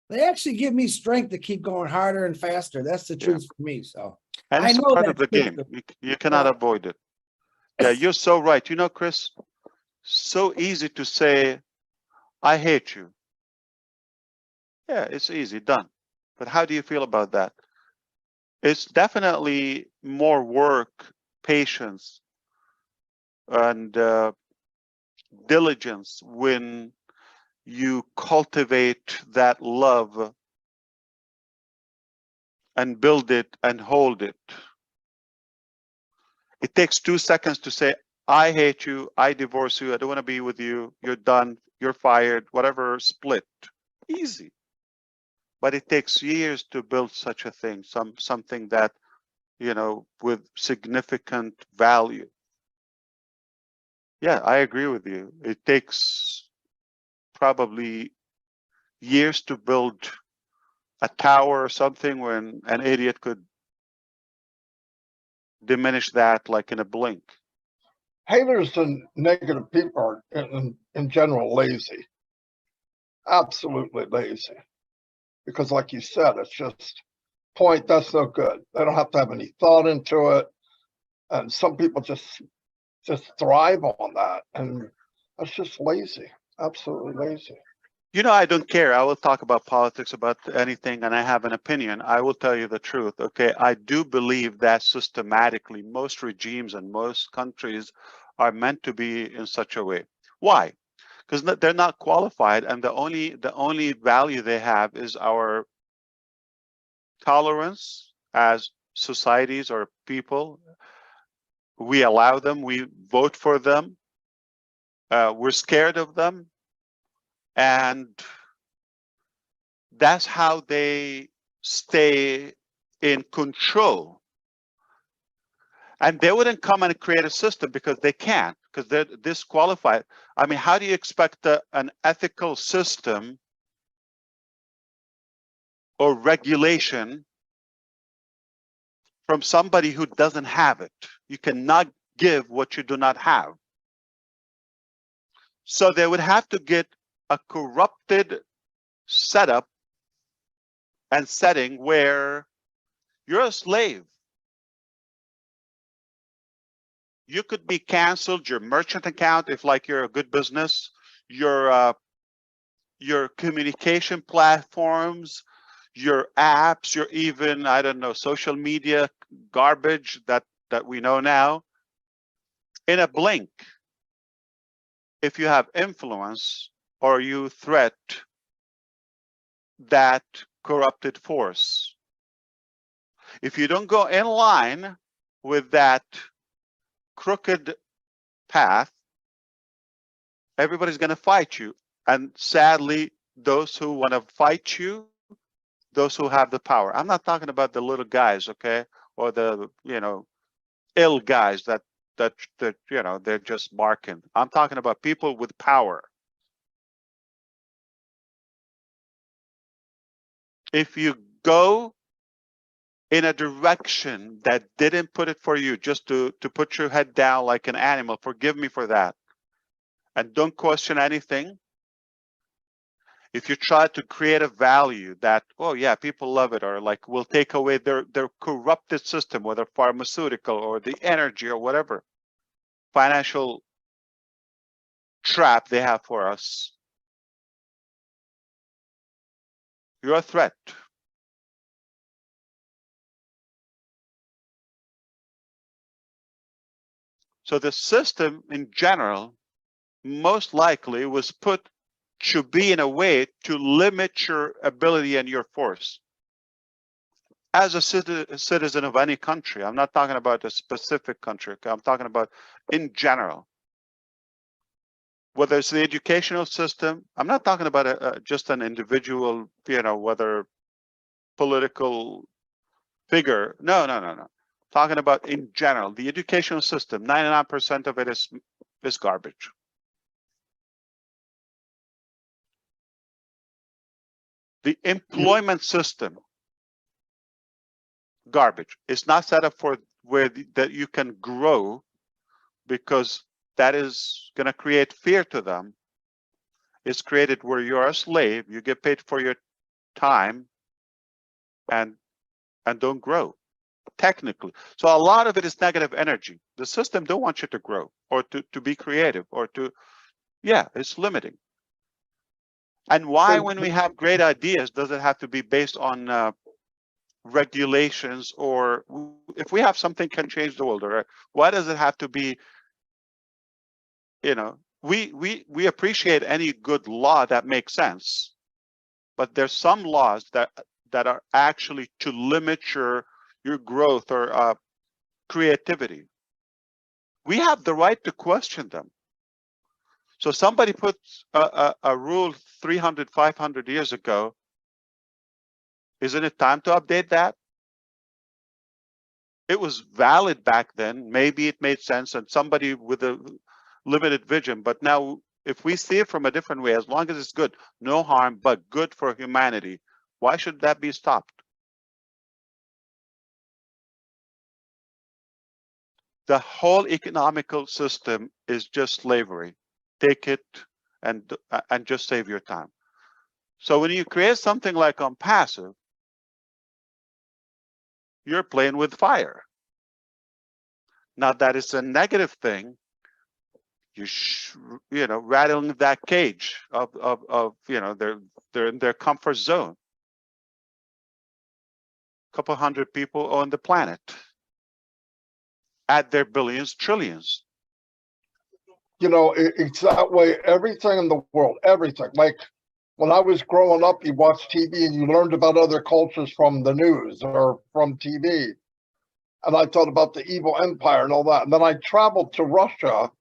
B: they actually give me strength to keep going harder and faster. That's the truth for me. So
C: And it's a part of the game. You cannot avoid it. Yeah, you're so right. You know, Chris, so easy to say, I hate you. Yeah, it's easy, done. But how do you feel about that? It's definitely more work, patience, and diligence when you cultivate that love and build it and hold it. It takes 2 seconds to say, I hate you, I divorce you, I don't want to be with you, you're done, you're fired, whatever, split. Easy. But it takes years to build such a thing, something that, with significant value. Yeah, I agree with you. It takes probably years to build a tower or something when an idiot could diminish that like in a blink.
A: Haters and negative people are in general lazy. Absolutely lazy. Because like you said, it's just point, that's no good. They don't have to have any thought into it. And some people just thrive on that. And that's just lazy. Absolutely lazy.
C: I don't care. I will talk about politics, about anything, and I have an opinion. I will tell you the truth. Okay, I do believe that systematically most regimes and most countries are meant to be in such a way. Why? Because they're not qualified, and the only value they have is our tolerance as societies or people. We allow them. We vote for them. We're scared of them. And that's how they stay in control. And they wouldn't come and create a system because they can't, because they're disqualified. I mean, how do you expect an ethical system or regulation from somebody who doesn't have it? You cannot give what you do not have. So they would have to get a corrupted setup and setting where you're a slave. You could be canceled, your merchant account, if like you're a good business, your communication platforms, your apps, your even, I don't know, social media garbage that we know now. In a blink, if you have influence or you threat that corrupted force, if you don't go in line with that crooked path, everybody's going to fight you. And sadly, those who want to fight you, those who have the power. I'm not talking about the little guys, okay, or the ill guys that they're just barking. I'm talking about people with power. If you go in a direction that didn't put it for you, just to put your head down like an animal, forgive me for that, and don't question anything. If you try to create a value that, oh yeah, people love it, or like will take away their corrupted system, whether pharmaceutical or the energy or whatever financial trap they have for us, you're a threat. So the system in general most likely was put to be in a way to limit your ability and your force. As a citizen of any country, I'm not talking about a specific country, I'm talking about in general. Whether it's the educational system, I'm not talking about just an individual, whether political figure. No. Talking about in general, the educational system, 99% of it is garbage. The employment system, garbage. It's not set up for that you can grow, because that is going to create fear to them. It's created where you're a slave, you get paid for your time, and don't grow, technically. So a lot of it is negative energy. The system don't want you to grow or to be creative or it's limiting. And why, when we have great ideas, does it have to be based on regulations? Or if we have something can change the world, or why does it have to be, we appreciate any good law that makes sense, but there's some laws that are actually to limit your growth or creativity. We have the right to question them. So somebody puts a rule 300, 500 years ago. Isn't it time to update that? It was valid back then. Maybe it made sense, and somebody with a limited vision. But now, if we see it from a different way, as long as it's good, no harm, but good for humanity, why should that be stopped? The whole economical system is just slavery. Take it and just save your time. So when you create something like Onpassive, you're playing with fire. Now that is a negative thing. You rattling that cage of they're in their comfort zone. A couple hundred people on the planet. Add their billions, trillions.
A: It's that way. Everything in the world, everything. Like when I was growing up, you watched TV and you learned about other cultures from the news or from TV. And I thought about the evil empire and all that. And then I traveled to Russia,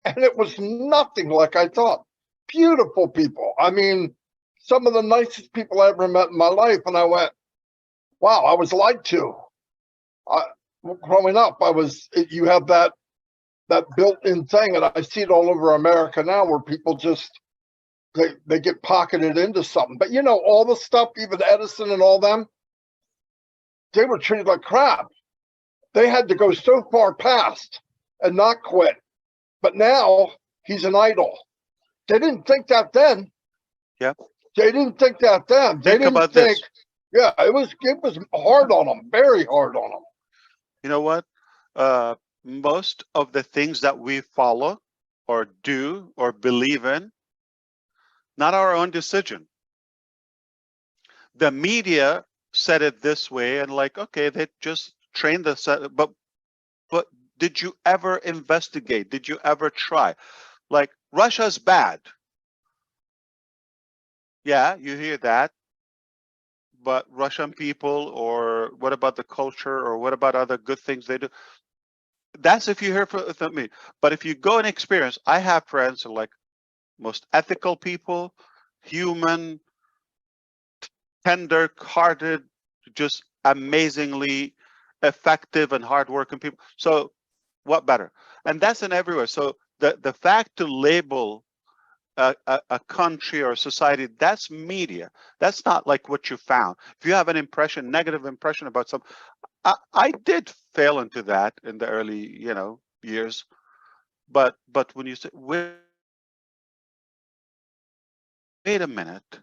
A: and it was nothing like I thought. beautiful people. I mean, some of the nicest people I ever met in my life. And I went, wow, I was lied to. Growing up, you have that built-in thing, and I see it all over America now, where people just they get pocketed into something. But you know, all the stuff, even Edison and all them, they were treated like crap. They had to go so far past and not quit. But now he's an idol. They didn't think that then.
C: Yeah.
A: They didn't think that then. They
C: Think
A: didn't
C: about
A: think.
C: this.
A: Yeah, it was hard on them, very hard on them.
C: You know what? Most of the things that we follow or do or believe in, not our own decision. The media said it this way, and like, okay, they just trained us. But did you ever investigate? Did you ever try? Like, Russia's bad. Yeah, you hear that. But Russian people, or what about the culture, or what about other good things they do? That's if you hear from me. But if you go and experience, I have friends who are like most ethical people, human, tender-hearted, just amazingly effective and hardworking people. So what better? And that's in everywhere. So the fact to label a country or a society, that's media. That's not like what you found. If you have an impression, negative impression about some, I did fail into that in the early, years. But when you say, wait a minute,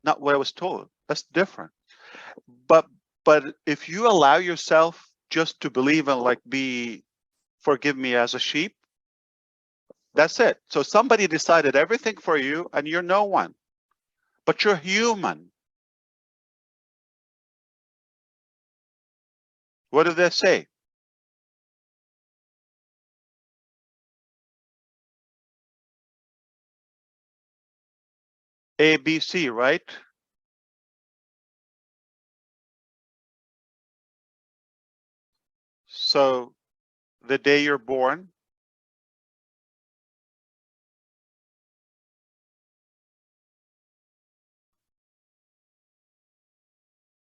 C: not what I was told, that's different. But if you allow yourself just to believe and like be, forgive me, as a sheep, that's it. So somebody decided everything for you, and you're no one, but you're human. What do they say? ABC, right? So the day you're born,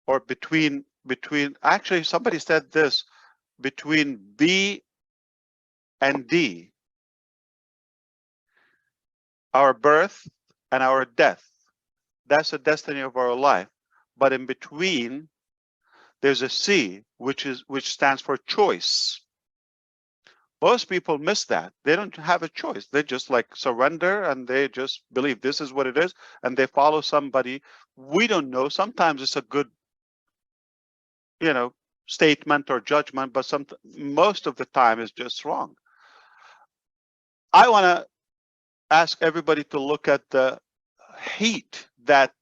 C: or between actually somebody said this, between B and D, our birth and our death, that's the destiny of our life. But in between, there's a C, which stands for choice. Most people miss that. They don't have a choice. They just like surrender, and they just believe this is what it is, and they follow somebody. We don't know. Sometimes it's a good, statement or judgment, but most of the time it's just wrong. I want to ask everybody to look at the heat that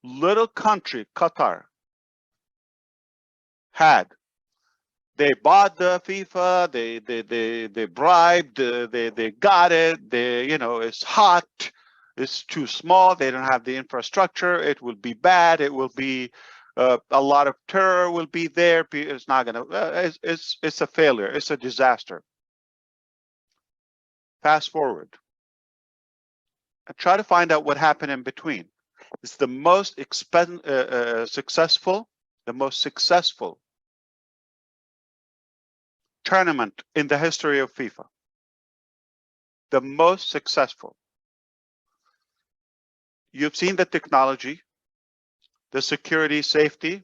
C: little country, Qatar, had. They bought the FIFA, they bribed, they got it, it's hot, it's too small, they don't have the infrastructure, it will be bad, it will be, a lot of terror will be there, it's not gonna, it's a failure, it's a disaster. Fast forward. And try to find out what happened in between. It's the most successful tournament in the history of FIFA. The most successful. You've seen the technology, the security, safety.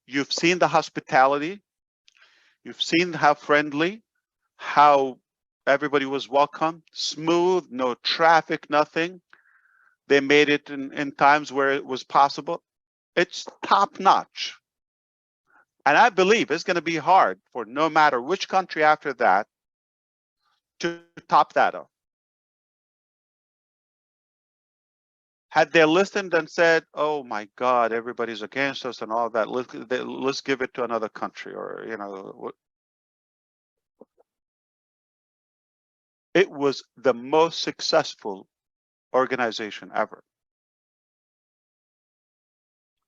C: You've seen the hospitality. You've seen how friendly, how everybody was welcome, smooth, no traffic, nothing. They made it in times where it was possible. It's top notch. And I believe it's going to be hard for no matter which country after that to top that up. Had they listened and said, oh my God, everybody's against us and all that, let's give it to another country, or, it was the most successful organization ever.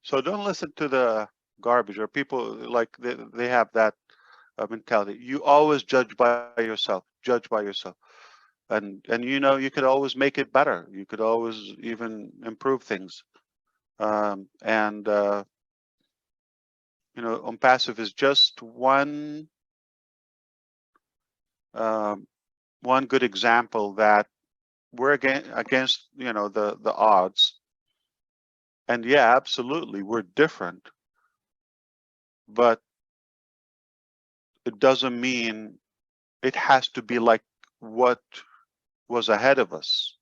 C: So don't listen to the garbage, or people like they have that mentality. You always judge by yourself. Judge by yourself. and you could always make it better. You could always even improve things. And Onpassive is just one good example that we're against the odds. And yeah, absolutely, we're different, but it doesn't mean it has to be like what was ahead of us.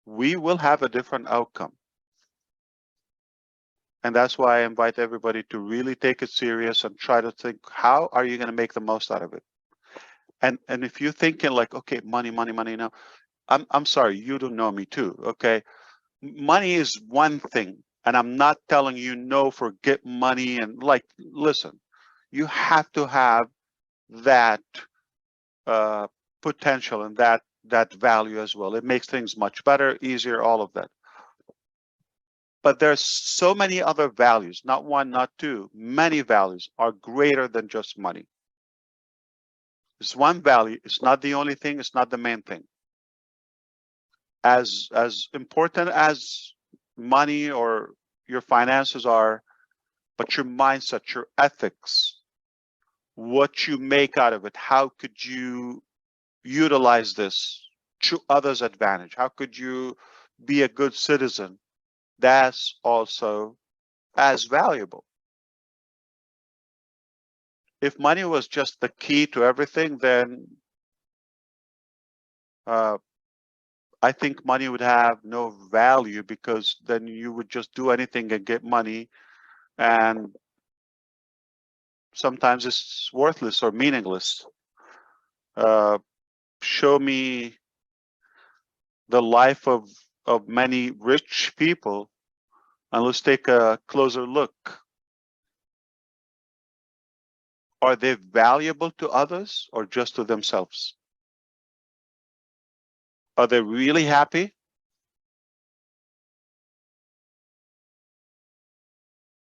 C: We will have a different outcome. And that's why I invite everybody to really take it serious and try to think, how are you going to make the most out of it? And if you're thinking like, okay, money, now, I'm sorry, you don't know me too, okay? Money is one thing, and I'm not telling you no, forget money, and like, listen, you have to have that potential and that value as well. It makes things much better, easier, all of that. But there's so many other values, not one, not two, many values are greater than just money. It's one value, it's not the only thing, it's not the main thing. As important as money or your finances are, but your mindset, your ethics, what you make out of it, how could you utilize this to others' advantage? How could you be a good citizen? That's also as valuable. If money was just the key to everything, then I think money would have no value, because then you would just do anything and get money, and sometimes it's worthless or meaningless. Show me the life of many rich people, and let's take a closer look. Are they valuable to others or just to themselves? Are they really happy?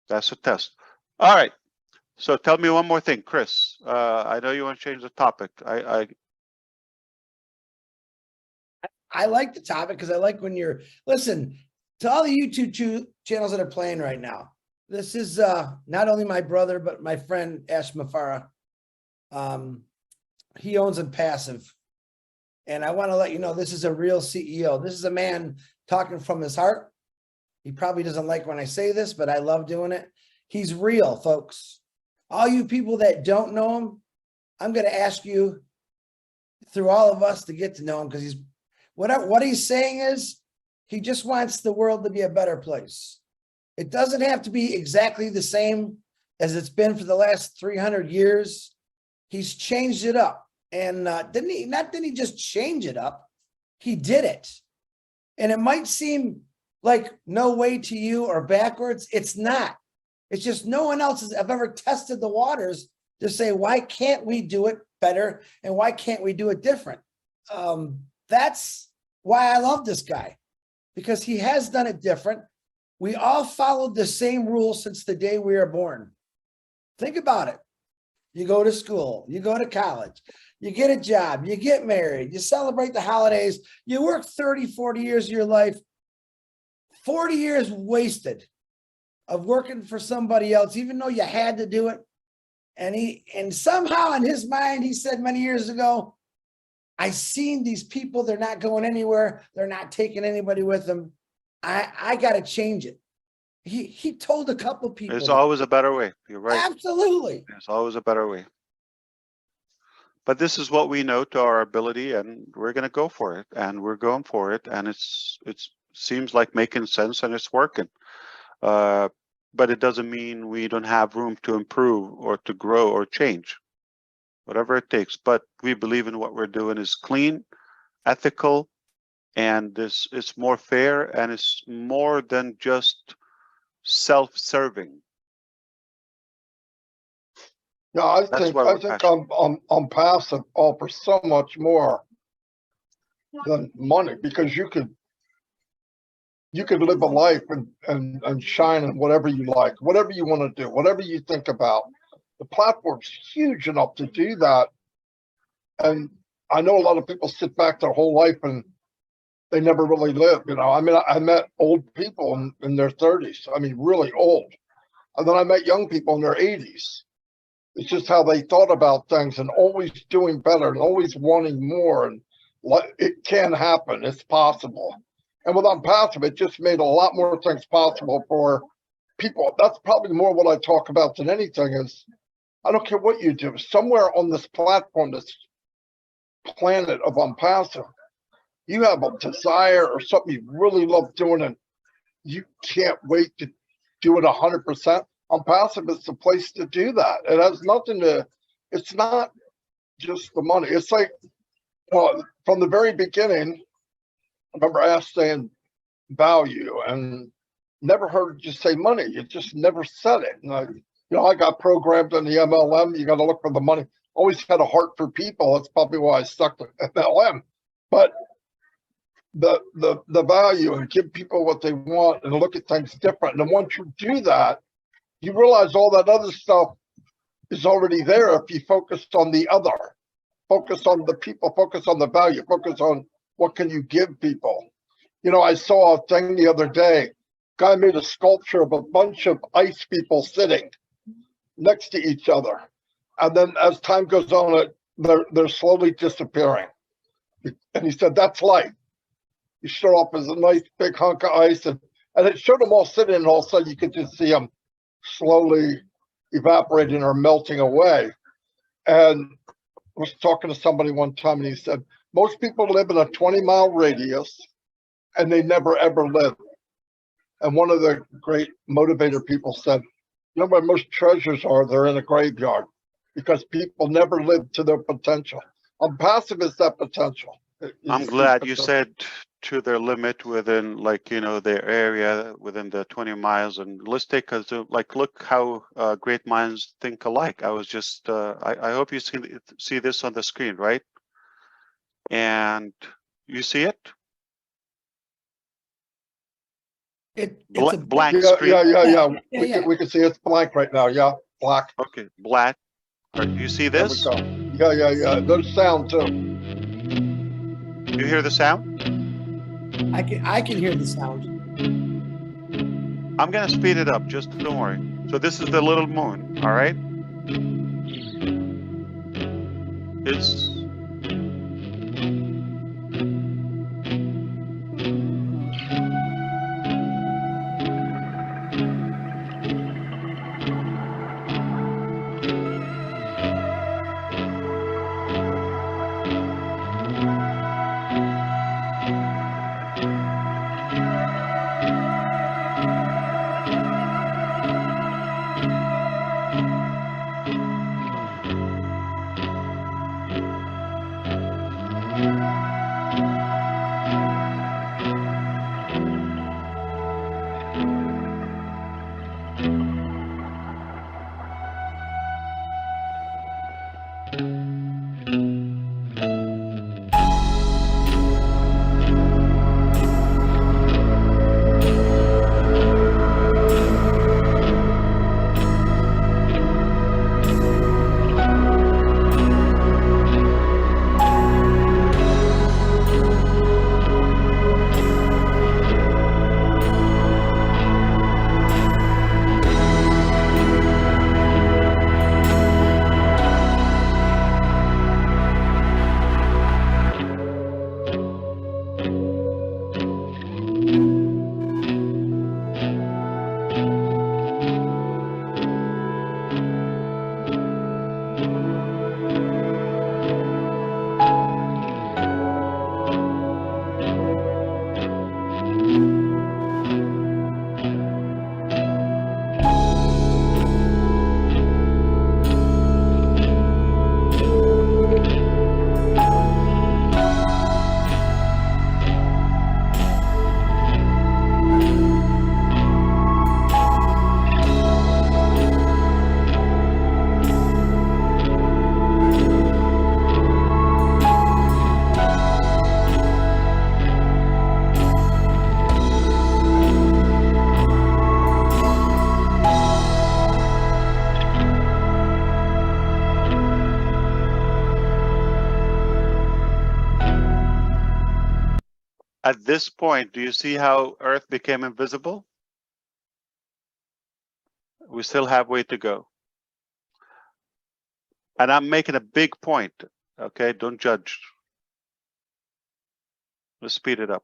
C: That's a test. All right. So tell me one more thing, Chris. I know you want to change the topic.
B: I like the topic because I like when you're listen to all the YouTube channels that are playing right now. This is not only my brother, but my friend Ash Mufareh. He owns Onpassive. And I want to let you know, this is a real CEO. This is a man talking from his heart. He probably doesn't like when I say this, but I love doing it. He's real, folks. All you people that don't know him, I'm going to ask you through all of us to get to know him, because what he's saying is he just wants the world to be a better place. It doesn't have to be exactly the same as it's been for the last 300 years. He's changed it up. And didn't he just change it up? He did it. And it might seem like no way to you or backwards. It's not. It's just no one else has ever tested the waters to say, why can't we do it better? And why can't we do it different? That's why I love this guy, because he has done it different. We all followed the same rules since the day we were born. Think about it. You go to school, you go to college, you get a job, you get married, you celebrate the holidays, you work 30, 40 years of your life, 40 years wasted of working for somebody else, even though you had to do it. And somehow in his mind, he said many years ago, I seen these people, they're not going anywhere. They're not taking anybody with them. I got to change it. He told a couple people.
C: There's always a better way. You're right.
B: Absolutely.
C: There's always a better way. But this is what we know to our ability, and we're going to go for it, and we're going for it, and it seems like making sense, and it's working. But it doesn't mean we don't have room to improve or to grow or change, whatever it takes. But we believe in what we're doing is clean, ethical, and it's more fair, and it's more than just self-serving.
A: Yeah, I think Onpassive offers so much more than money, because you could live a life and shine in whatever you like, whatever you want to do, whatever you think about. The platform's huge enough to do that. And I know a lot of people sit back their whole life and they never really live, you know. I mean, I met old people in their 30s. I mean, really old. And then I met young people in their 80s. It's just how they thought about things and always doing better and always wanting more. And it can happen. It's possible. And with Onpassive, it just made a lot more things possible for people. That's probably more what I talk about than anything is, I don't care what you do. Somewhere on this platform, this planet of Onpassive, you have a desire or something you really love doing and you can't wait to do it 100%. Onpassive is the place to do that. It has nothing to, it's not just the money. It's like, from the very beginning, I remember asked saying value and never heard you say money. You just never said it. And I got programmed in the MLM. You got to look for the money. Always had a heart for people. That's probably why I stuck to MLM. But the value and give people what they want and look at things different. And once you do that, you realize all that other stuff is already there if you focus on the other. Focus on the people, focus on the value, focus on what can you give people. You know, I saw a thing the other day. Guy made a sculpture of a bunch of ice people sitting next to each other. And then as time goes on, they're slowly disappearing. And he said, that's life. You start off as a nice big hunk of ice, and it showed them all sitting, and all of a sudden you could just see them slowly evaporating or melting away. And I was talking to somebody one time, and he said, most people live in a 20-mile radius, and they never, ever live. And one of the great motivator people said, you know where most treasures are? They're in a graveyard, because people never live to their potential. Onpassive is that potential.
C: I'm glad you said to their limit within, like, you know, their area within the 20 miles. And let's take a like, look how great minds think alike. I was just, I hope you see this on the screen, right? And you see it?
B: It's a
C: blank
A: Yeah,
C: screen.
A: yeah. We can see it's blank right now. Yeah, black.
C: Okay, black. You see
A: There we
C: this?
A: go. Yeah. There's sound too.
C: You hear the sound?
B: I can hear the sound.
C: I'm gonna speed it up, just don't worry. So this is the little moon, all right? It's at this point, do you see how Earth became invisible? We still have way to go. And I'm making a big point, okay? Don't judge. Let's speed it up.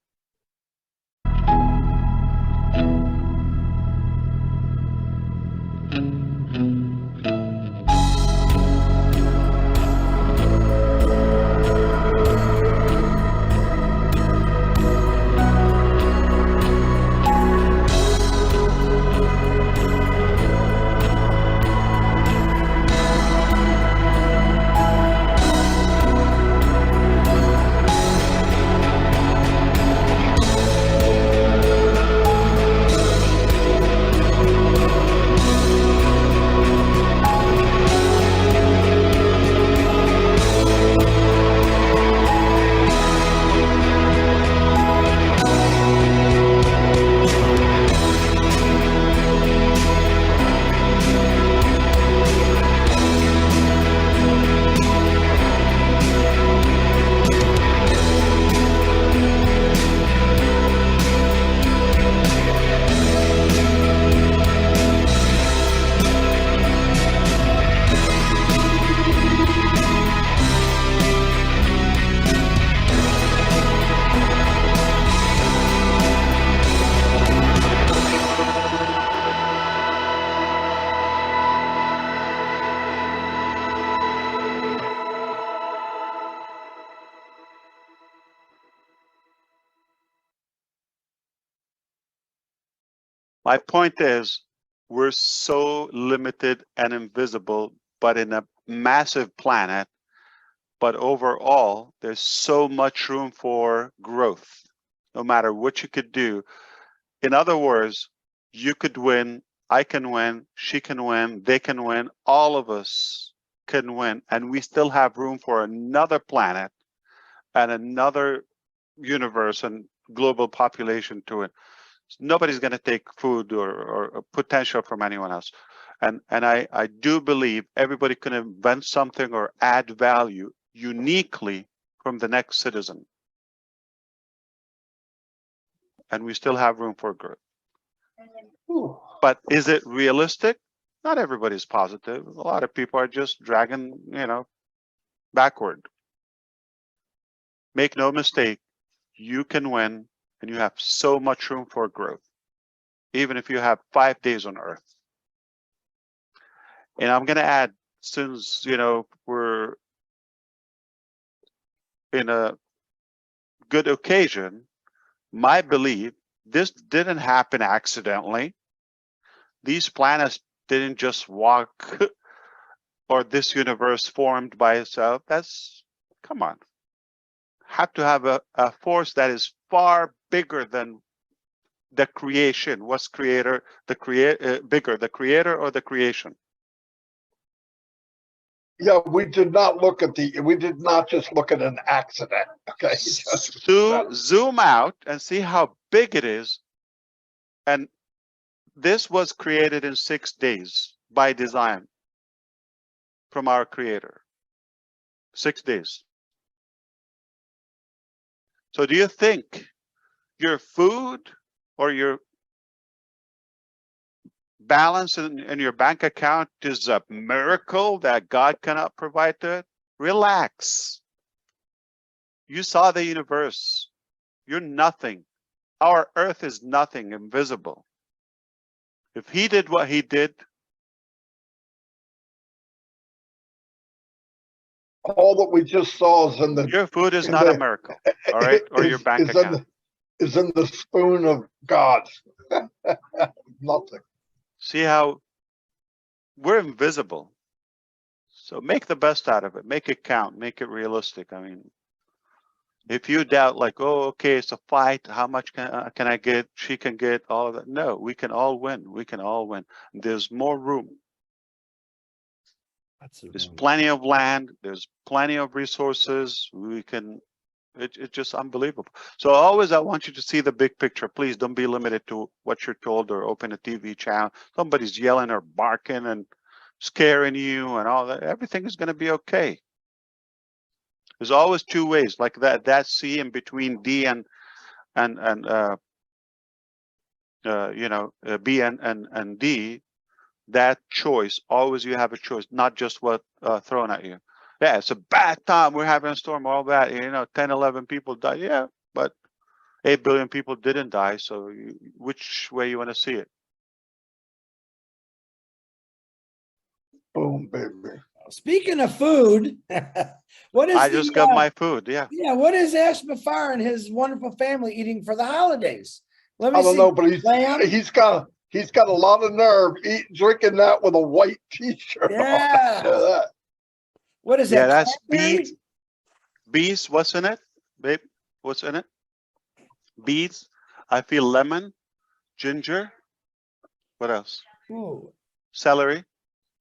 C: My point is, we're so limited and invisible, but in a massive planet. But overall, there's so much room for growth, no matter what you could do. In other words, you could win, I can win, she can win, they can win, all of us can win. And we still have room for another planet and another universe and global population to it. Nobody's going to take food or potential from anyone else. And I do believe everybody can invent something or add value uniquely from the next citizen. And we still have room for growth. But is it realistic? Not everybody's positive. A lot of people are just dragging, backward. Make no mistake, you can win, and you have so much room for growth, even if you have 5 days on Earth. And I'm going to add, since, we're in a good occasion, my belief, this didn't happen accidentally. These planets didn't just walk, or this universe formed by itself. Come on. Have to have a force that is far bigger than the creation. What's bigger, the creator or the creation?
A: Yeah, we did not just look at an accident. Okay.
C: Zoom out and see how big it is. And this was created in 6 days by design from our creator. 6 days. So do you think your food or your balance in your bank account is a miracle that God cannot provide to it? Relax. You saw the universe. You're nothing. Our Earth is nothing, invisible. If he did what he did,
A: all that we just saw is in the.
C: Your food is not a miracle, all right? Or your bank account.
A: Is in the spoon of God. Nothing.
C: See how we're invisible. So make the best out of it. Make it count. Make it realistic. I mean, if you doubt, like, oh, okay, it's a fight. How much can I get? She can get all of that. No, we can all win. We can all win. There's more room. There's plenty of land. There's plenty of resources. We can. It's just unbelievable. So always, I want you to see the big picture. Please don't be limited to what you're told or open a TV channel. Somebody's yelling or barking and scaring you and all that. Everything is going to be okay. There's always two ways, like that C in between D and and B and D, that choice, always you have a choice, not just what thrown at you. Yeah, it's a bad time. We're having a storm, all bad. 10, 11 people died. Yeah, but 8 billion people didn't die. So which way you want to see it?
A: Boom, baby.
B: Speaking of food, what is
C: I just got my food. Yeah.
B: what is Ash Mufareh and his wonderful family eating for the holidays? Let me
A: I don't
B: see.
A: know, but
B: Lamb?
A: he's got a lot of nerve drinking that with a white t-shirt
B: Yeah.
A: on.
B: What is
C: Yeah,
B: that?
C: that's
B: cranberry?
C: beets. What's in it, babe? What's in it? Beets. I feel lemon, ginger. What else?
B: Ooh.
C: Celery.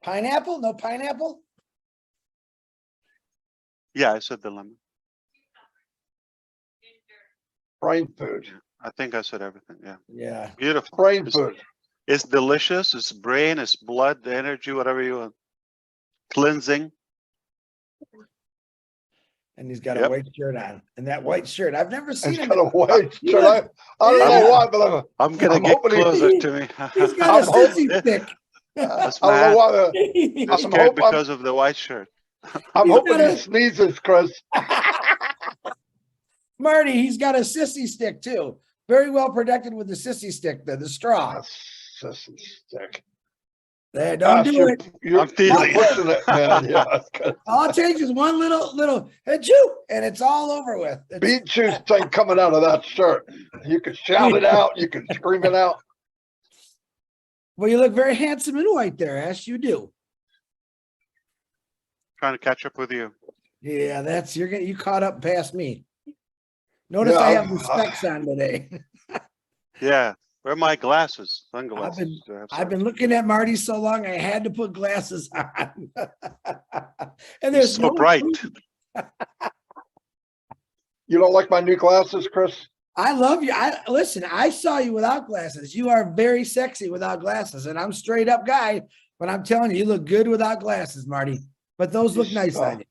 B: Pineapple? No pineapple?
C: Yeah, I said the lemon.
A: Brain food.
C: I think I said everything. Yeah.
B: Yeah.
C: Beautiful.
A: Brain food.
C: It's delicious. It's brain. It's blood, the energy, whatever you want. Cleansing.
B: And he's got a
C: Yep.
B: white shirt on. And that white shirt, I've never seen
A: He's
B: him.
A: got a white
B: You
A: shirt.
B: look-
A: I don't know
B: Yeah.
A: why, but
C: I'm gonna
A: I'm
C: get
A: hoping he-
C: closer to me.
B: He's got a
A: I'm hoping-
B: sissy stick.
C: That's
A: I don't know
C: mad.
A: why.
C: They're
A: I'm
C: scared
A: hoping-
C: because of the white shirt.
A: I'm
B: He's
A: hoping
B: got
A: he
B: a-
A: sneezes, Chris.
B: Marty, he's got a sissy stick too. Very well protected with the sissy stick, the straw.
A: Sissy stick.
B: There, don't do it.
A: You're
C: I'm teasing.
A: pushing it, man. Yeah, that's good.
B: All it takes is one little achoo, and it's all over with. It's-
A: Beet juice thing coming out of that shirt. You can shout it out. You can scream it out.
B: Well, you look very handsome in white there, Ash. You do.
C: Trying to catch up with you.
B: Yeah, that's you caught up past me. Notice
A: Yeah,
B: I have the specs on today.
C: Yeah. Where are my glasses? Sunglasses.
B: I've been looking at Marty so long, I had to put glasses on. And
C: He's
B: there's
C: so
B: no
C: bright.
A: You don't like my new glasses, Chris?
B: I love you. Listen, I saw you without glasses. You are very sexy without glasses, and I'm straight up guy, but I'm telling you, you look good without glasses, Marty. But those look nice on you.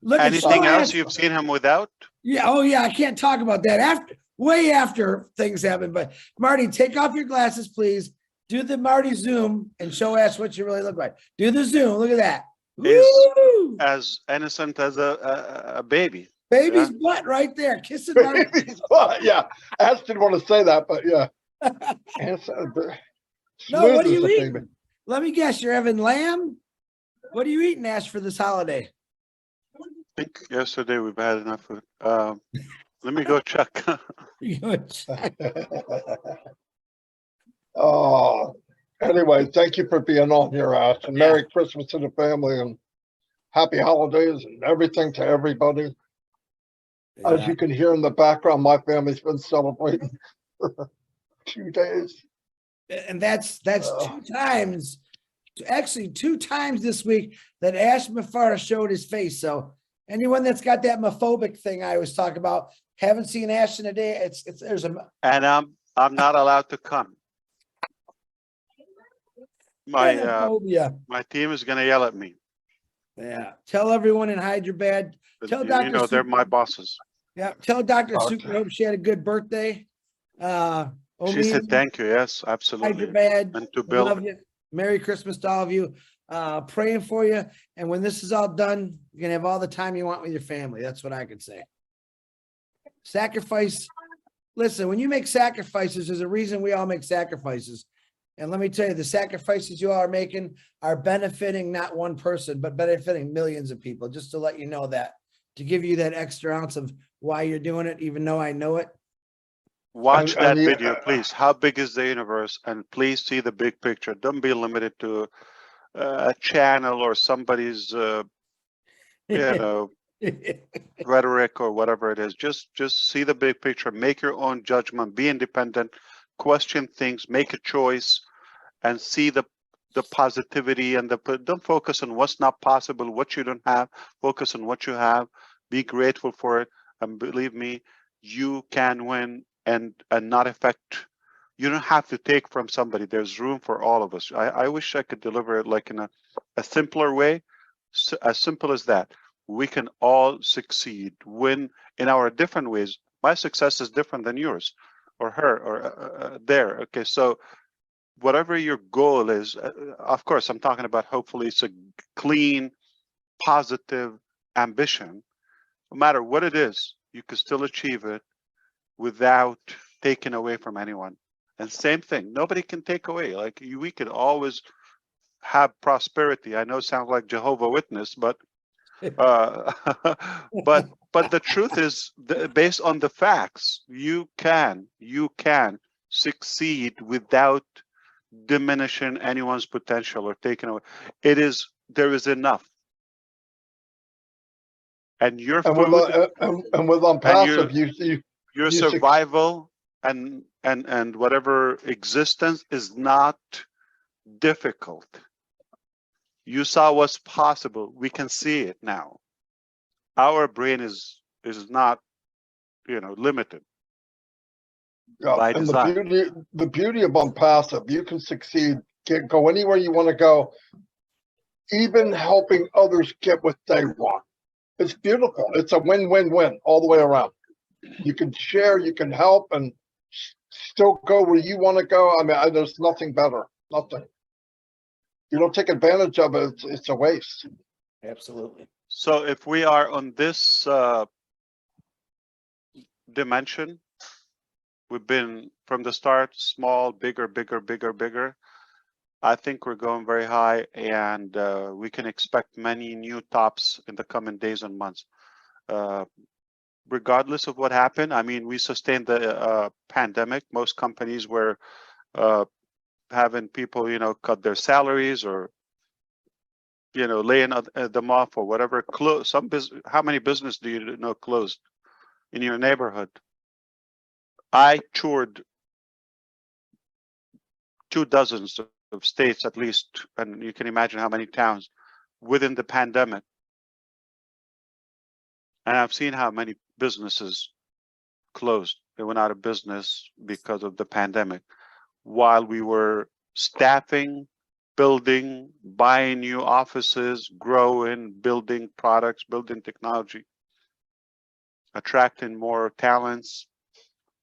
B: Look at
C: Anything
B: show
C: else
B: Ash.
C: you've seen him without?
B: Yeah. Oh, yeah. I can't talk about that way after things happen. But Marty, take off your glasses, please. Do the Marty Zoom and show Ash what you really look like. Do the Zoom. Look at that.
C: He's
B: Woo!
C: as innocent as a baby.
B: Baby's butt right there. Kissing Marty.
A: Yeah, Ash didn't want to say that, but yeah.
B: No, what are
A: Smooth
B: you
A: as a
B: eating?
A: baby.
B: Let me guess. You're having lamb? What are you eating, Ash, for this holiday?
C: I think yesterday we've had enough food. Let me go check.
A: Oh, anyway, thank you for being on here, Ash, and Merry Christmas to the family and happy holidays and everything to everybody. As
B: Yeah.
A: you can hear in the background, my family's been celebrating for 2 days.
B: And that's two times this week that Ash Mufareh showed his face. So anyone that's got that mophobic thing I always talk about, haven't seen Ash in a day.
C: And I'm not allowed to come.
B: Xenophobia.
C: My team is gonna yell at me.
B: Yeah. Tell everyone in Hyderabad.
C: But
B: Tell
C: you
B: Dr.
C: know they're my
B: Super-
C: bosses.
B: Yeah. Tell Dr.
A: Okay.
B: Super hope she had a good birthday.
C: She
B: Omi,
C: said thank you. Yes, absolutely.
B: Hyderabad.
C: And to
B: We
C: Bill.
B: love you. Merry Christmas to all of you. Praying for you. And when this is all done, you're gonna have all the time you want with your family. That's what I could say. Sacrifice. Listen, when you make sacrifices, there's a reason we all make sacrifices. And let me tell you, the sacrifices you all are making are benefiting not one person, but benefiting millions of people. Just to let you know that, to give you that extra ounce of why you're doing it, even though I know it.
C: Watch
A: And-
C: that
A: and the-
C: video, please. How big is the universe? And please see the big picture. Don't be limited to a channel or somebody's, rhetoric or whatever it is. Just see the big picture. Make your own judgment. Be independent. Question things. Make a choice, and see the positivity and don't focus on what's not possible, what you don't have. Focus on what you have. Be grateful for it, and believe me, you can win and not affect. You don't have to take from somebody. There's room for all of us. I wish I could deliver it like in a simpler way, as simple as that. We can all succeed, win in our different ways. My success is different than yours or her or there. Okay, so whatever your goal is, of course, I'm talking about hopefully it's a clean, positive ambition. No matter what it is, you can still achieve it without taking away from anyone. And same thing, nobody can take away. Like we could always have prosperity. I know it sounds like Jehovah Witness, but but the truth is, based on the facts, you can succeed without diminishing anyone's potential or taking away. There is enough, and your
A: And
C: food
A: with Onpassive, you
C: your
A: you suc-
C: survival and whatever existence is not difficult. You saw what's possible. We can see it now. Our brain is not, limited
A: yeah,
C: by
A: and
C: design.
A: the beauty of Onpassive, you can succeed, go anywhere you want to go, even helping others get what they want. It's beautiful. It's a win-win-win all the way around. You can share, you can help, and still go where you want to go. I mean, there's nothing better. Nothing. You don't take advantage of it, it's a waste.
B: Absolutely.
C: So if we are on this dimension, we've been from the start small, bigger, bigger, bigger, bigger. I think we're going very high, and we can expect many new tops in the coming days and months. Regardless of what happened, I mean, we sustained the pandemic. Most companies were having people, cut their salaries or, laying them off or whatever. Close some business. How many business do you know closed in your neighborhood? I toured 24 of states at least, and you can imagine how many towns within the pandemic. And I've seen how many businesses closed. They went out of business because of the pandemic. While we were staffing, building, buying new offices, growing, building products, building technology, attracting more talents.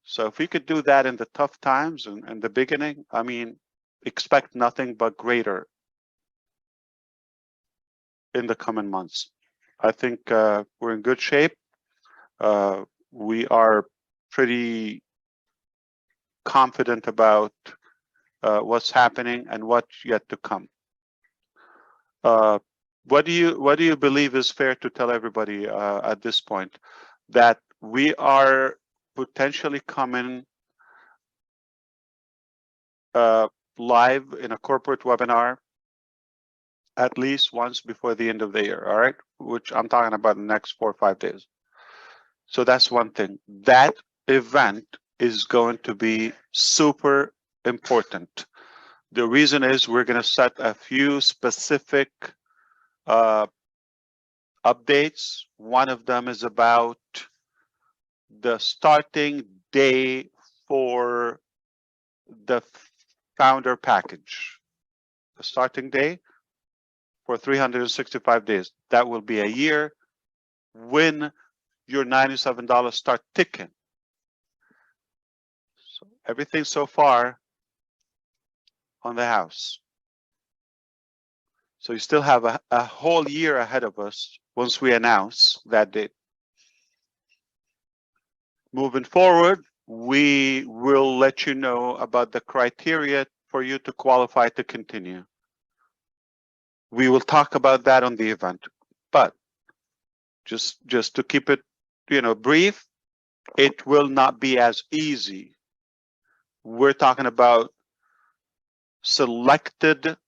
C: So if we could do that in the tough times and in the beginning, I mean, expect nothing but greater in the coming months. I think we're in good shape. We are pretty confident about what's happening and what's yet to come. What do you believe is fair to tell everybody at this point? That we are potentially coming live in a corporate webinar at least once before the end of the year, all right? Which I'm talking about in the next 4 or 5 days. So that's one thing. That event is going to be super important. The reason is we're going to set a few specific updates. One of them is about the starting day for the founder package. The starting day for 365 days. That will be a year when your $97 start ticking. So everything so far on the house. So you still have a whole year ahead of us once we announce that date. Moving forward, we will let you know about the criteria for you to qualify to continue. We will talk about that on the event, but just to keep it, brief, it will not be as easy. We're talking about selected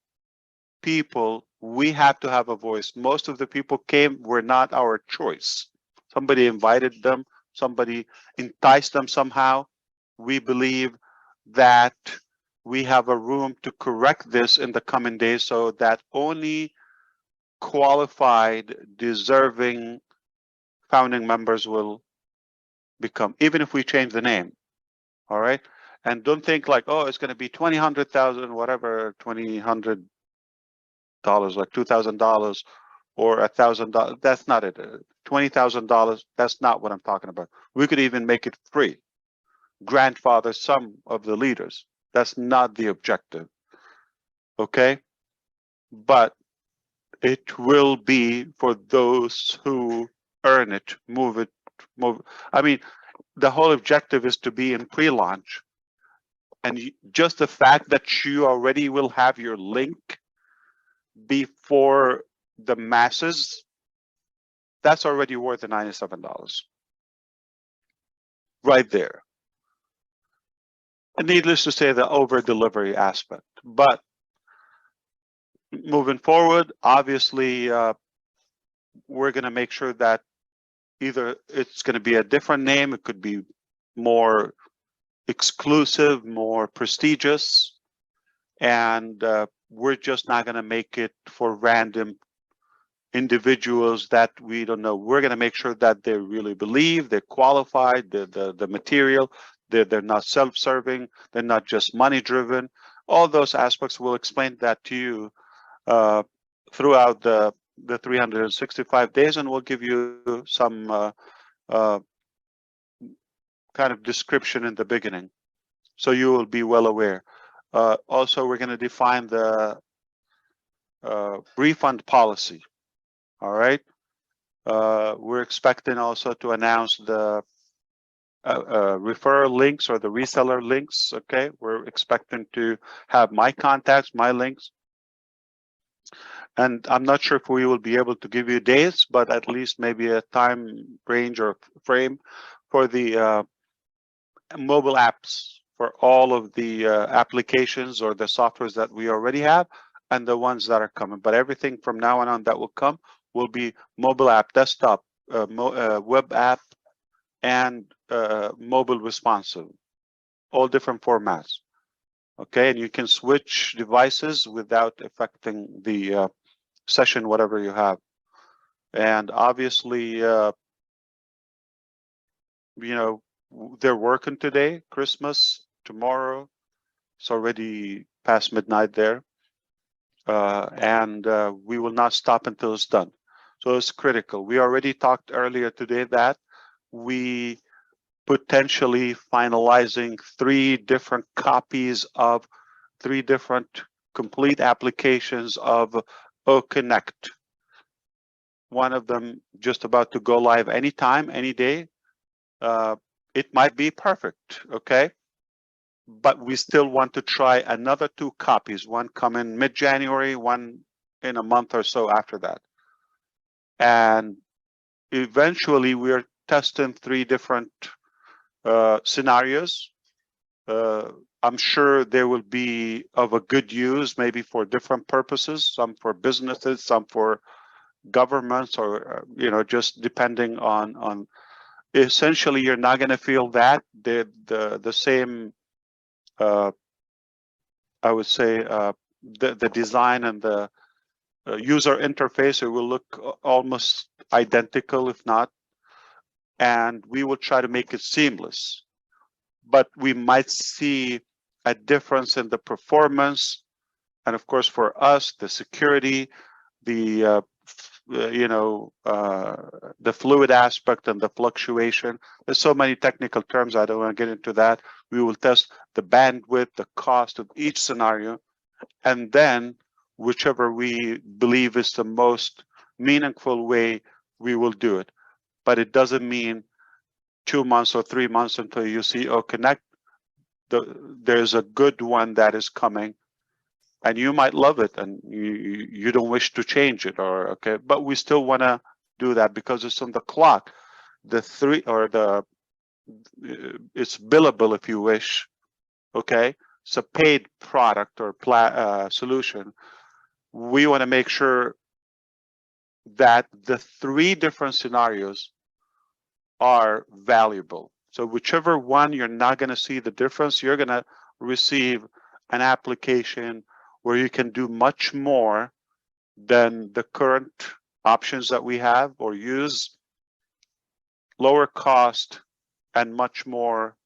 C: people. We have to have a voice. Most of the people were not our choice. Somebody invited them, somebody enticed them somehow. We believe that we have a room to correct this in the coming days so that only qualified, deserving founding members will become, even if we change the name. All right. And don't think like, oh, it's going to be 20, 100,000, whatever, $2,000, like $2,000 or $1,000. That's not it. $20,000. That's not what I'm talking about. We could even make it free. Grandfather some of the leaders. That's not the objective. Okay? But it will be for those who earn it, move. I mean, the whole objective is to be in pre-launch. And just the fact that you already will have your link before the masses, that's already worth the $97 right there. And needless to say, the over delivery aspect. But moving forward, obviously, we're going to make sure that either it's going to be a different name, it could be more exclusive, more prestigious, and we're just not going to make it for random individuals that we don't know. We're going to make sure that they really believe, they're qualified, the material, they're not self-serving, they're not just money-driven. All those aspects, we'll explain that to you throughout the 365 days, and we'll give you some kind of description in the beginning, so you will be well aware. Also, we're going to define the refund policy. All right. We're expecting also to announce the referral links or the reseller links. Okay. We're expecting to have my contacts, my links. And I'm not sure if we will be able to give you dates, but at least maybe a time range or frame for the mobile apps for all of the applications or the softwares that we already have and the ones that are coming. But everything from now on that will come will be mobile app, desktop, web app, and mobile responsive, all different formats. Okay, and you can switch devices without affecting the session, whatever you have. And obviously, you know, they're working today, Christmas, tomorrow. It's already past midnight there. And we will not stop until it's done. So it's critical. We already talked earlier today that we potentially finalizing 3 different copies of 3 different complete applications of OConnect. One of them just about to go live anytime, any day. It might be perfect, okay? But we still want to try another 2 copies, one coming mid-January, one in a month or so after that. And eventually we're testing 3 different scenarios. I'm sure they will be of a good use, maybe for different purposes, some for businesses, some for governments, or you know, just depending on essentially you're not going to feel that the same I would say the design and the user interface, it will look almost identical, if not, and we will try to make it seamless. But we might see a difference in the performance, and of course for us, the security, the you know, the fluid aspect and the fluctuation. There's so many technical terms, I don't want to get into that. We will test the bandwidth, the cost of each scenario, and then whichever we believe is the most meaningful way, we will do it. But it doesn't mean 2 months or 3 months until you see, oh, Connect, there's a good one that is coming, and you might love it and you don't wish to change it, or okay, but we still want to do that because it's on the clock. The 3 or the it's billable, if you wish. Okay, it's a paid product or solution. We want to make sure that the 3 different scenarios are valuable. So whichever one you're not going to see the difference, you're going to receive an application where you can do much more than the current options that we have, or use lower cost and much more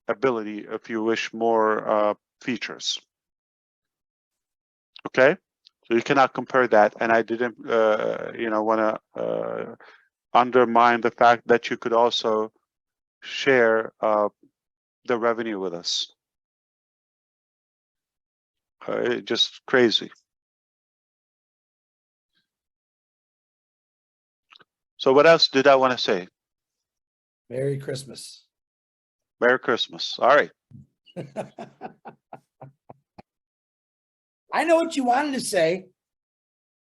C: ability, if you wish, more features. Okay, So you cannot compare that. And I didn't, want to undermine the fact that you could also share the revenue with us. Just crazy. So what else did I want to say?
B: Merry Christmas.
C: Merry Christmas. All right.
B: I know what you wanted to say.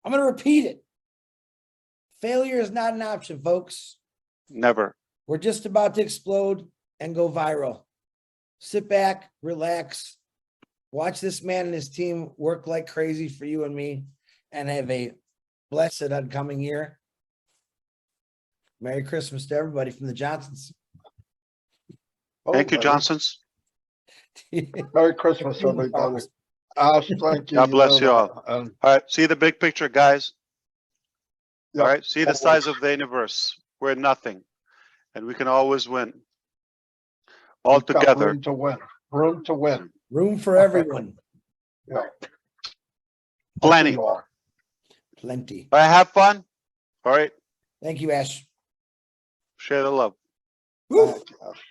B: I'm going to repeat it. Failure is not an option, folks.
C: Never.
B: We're just about to explode and go viral. Sit back, relax, watch this man and his team work like crazy for you and me, and have a blessed upcoming year. Merry Christmas to everybody from the Johnsons.
C: Thank you,
A: buddy.
C: Johnsons.
A: Merry Christmas, everybody. Ash, thank you.
C: God bless you
A: know
C: all.
A: that. And
C: All right. See the big picture, guys.
A: yeah,
C: All right. See the
A: always.
C: size of the universe. We're nothing. And we can always win. All
A: We've got
C: together.
A: room to win. Room to win.
B: Room for everyone.
A: Yeah.
C: Plenty.
A: You are.
B: Plenty.
C: All right. Have fun. All right.
B: Thank you, Ash.
C: Share the love.
B: Woo.
A: Thank you, Ash.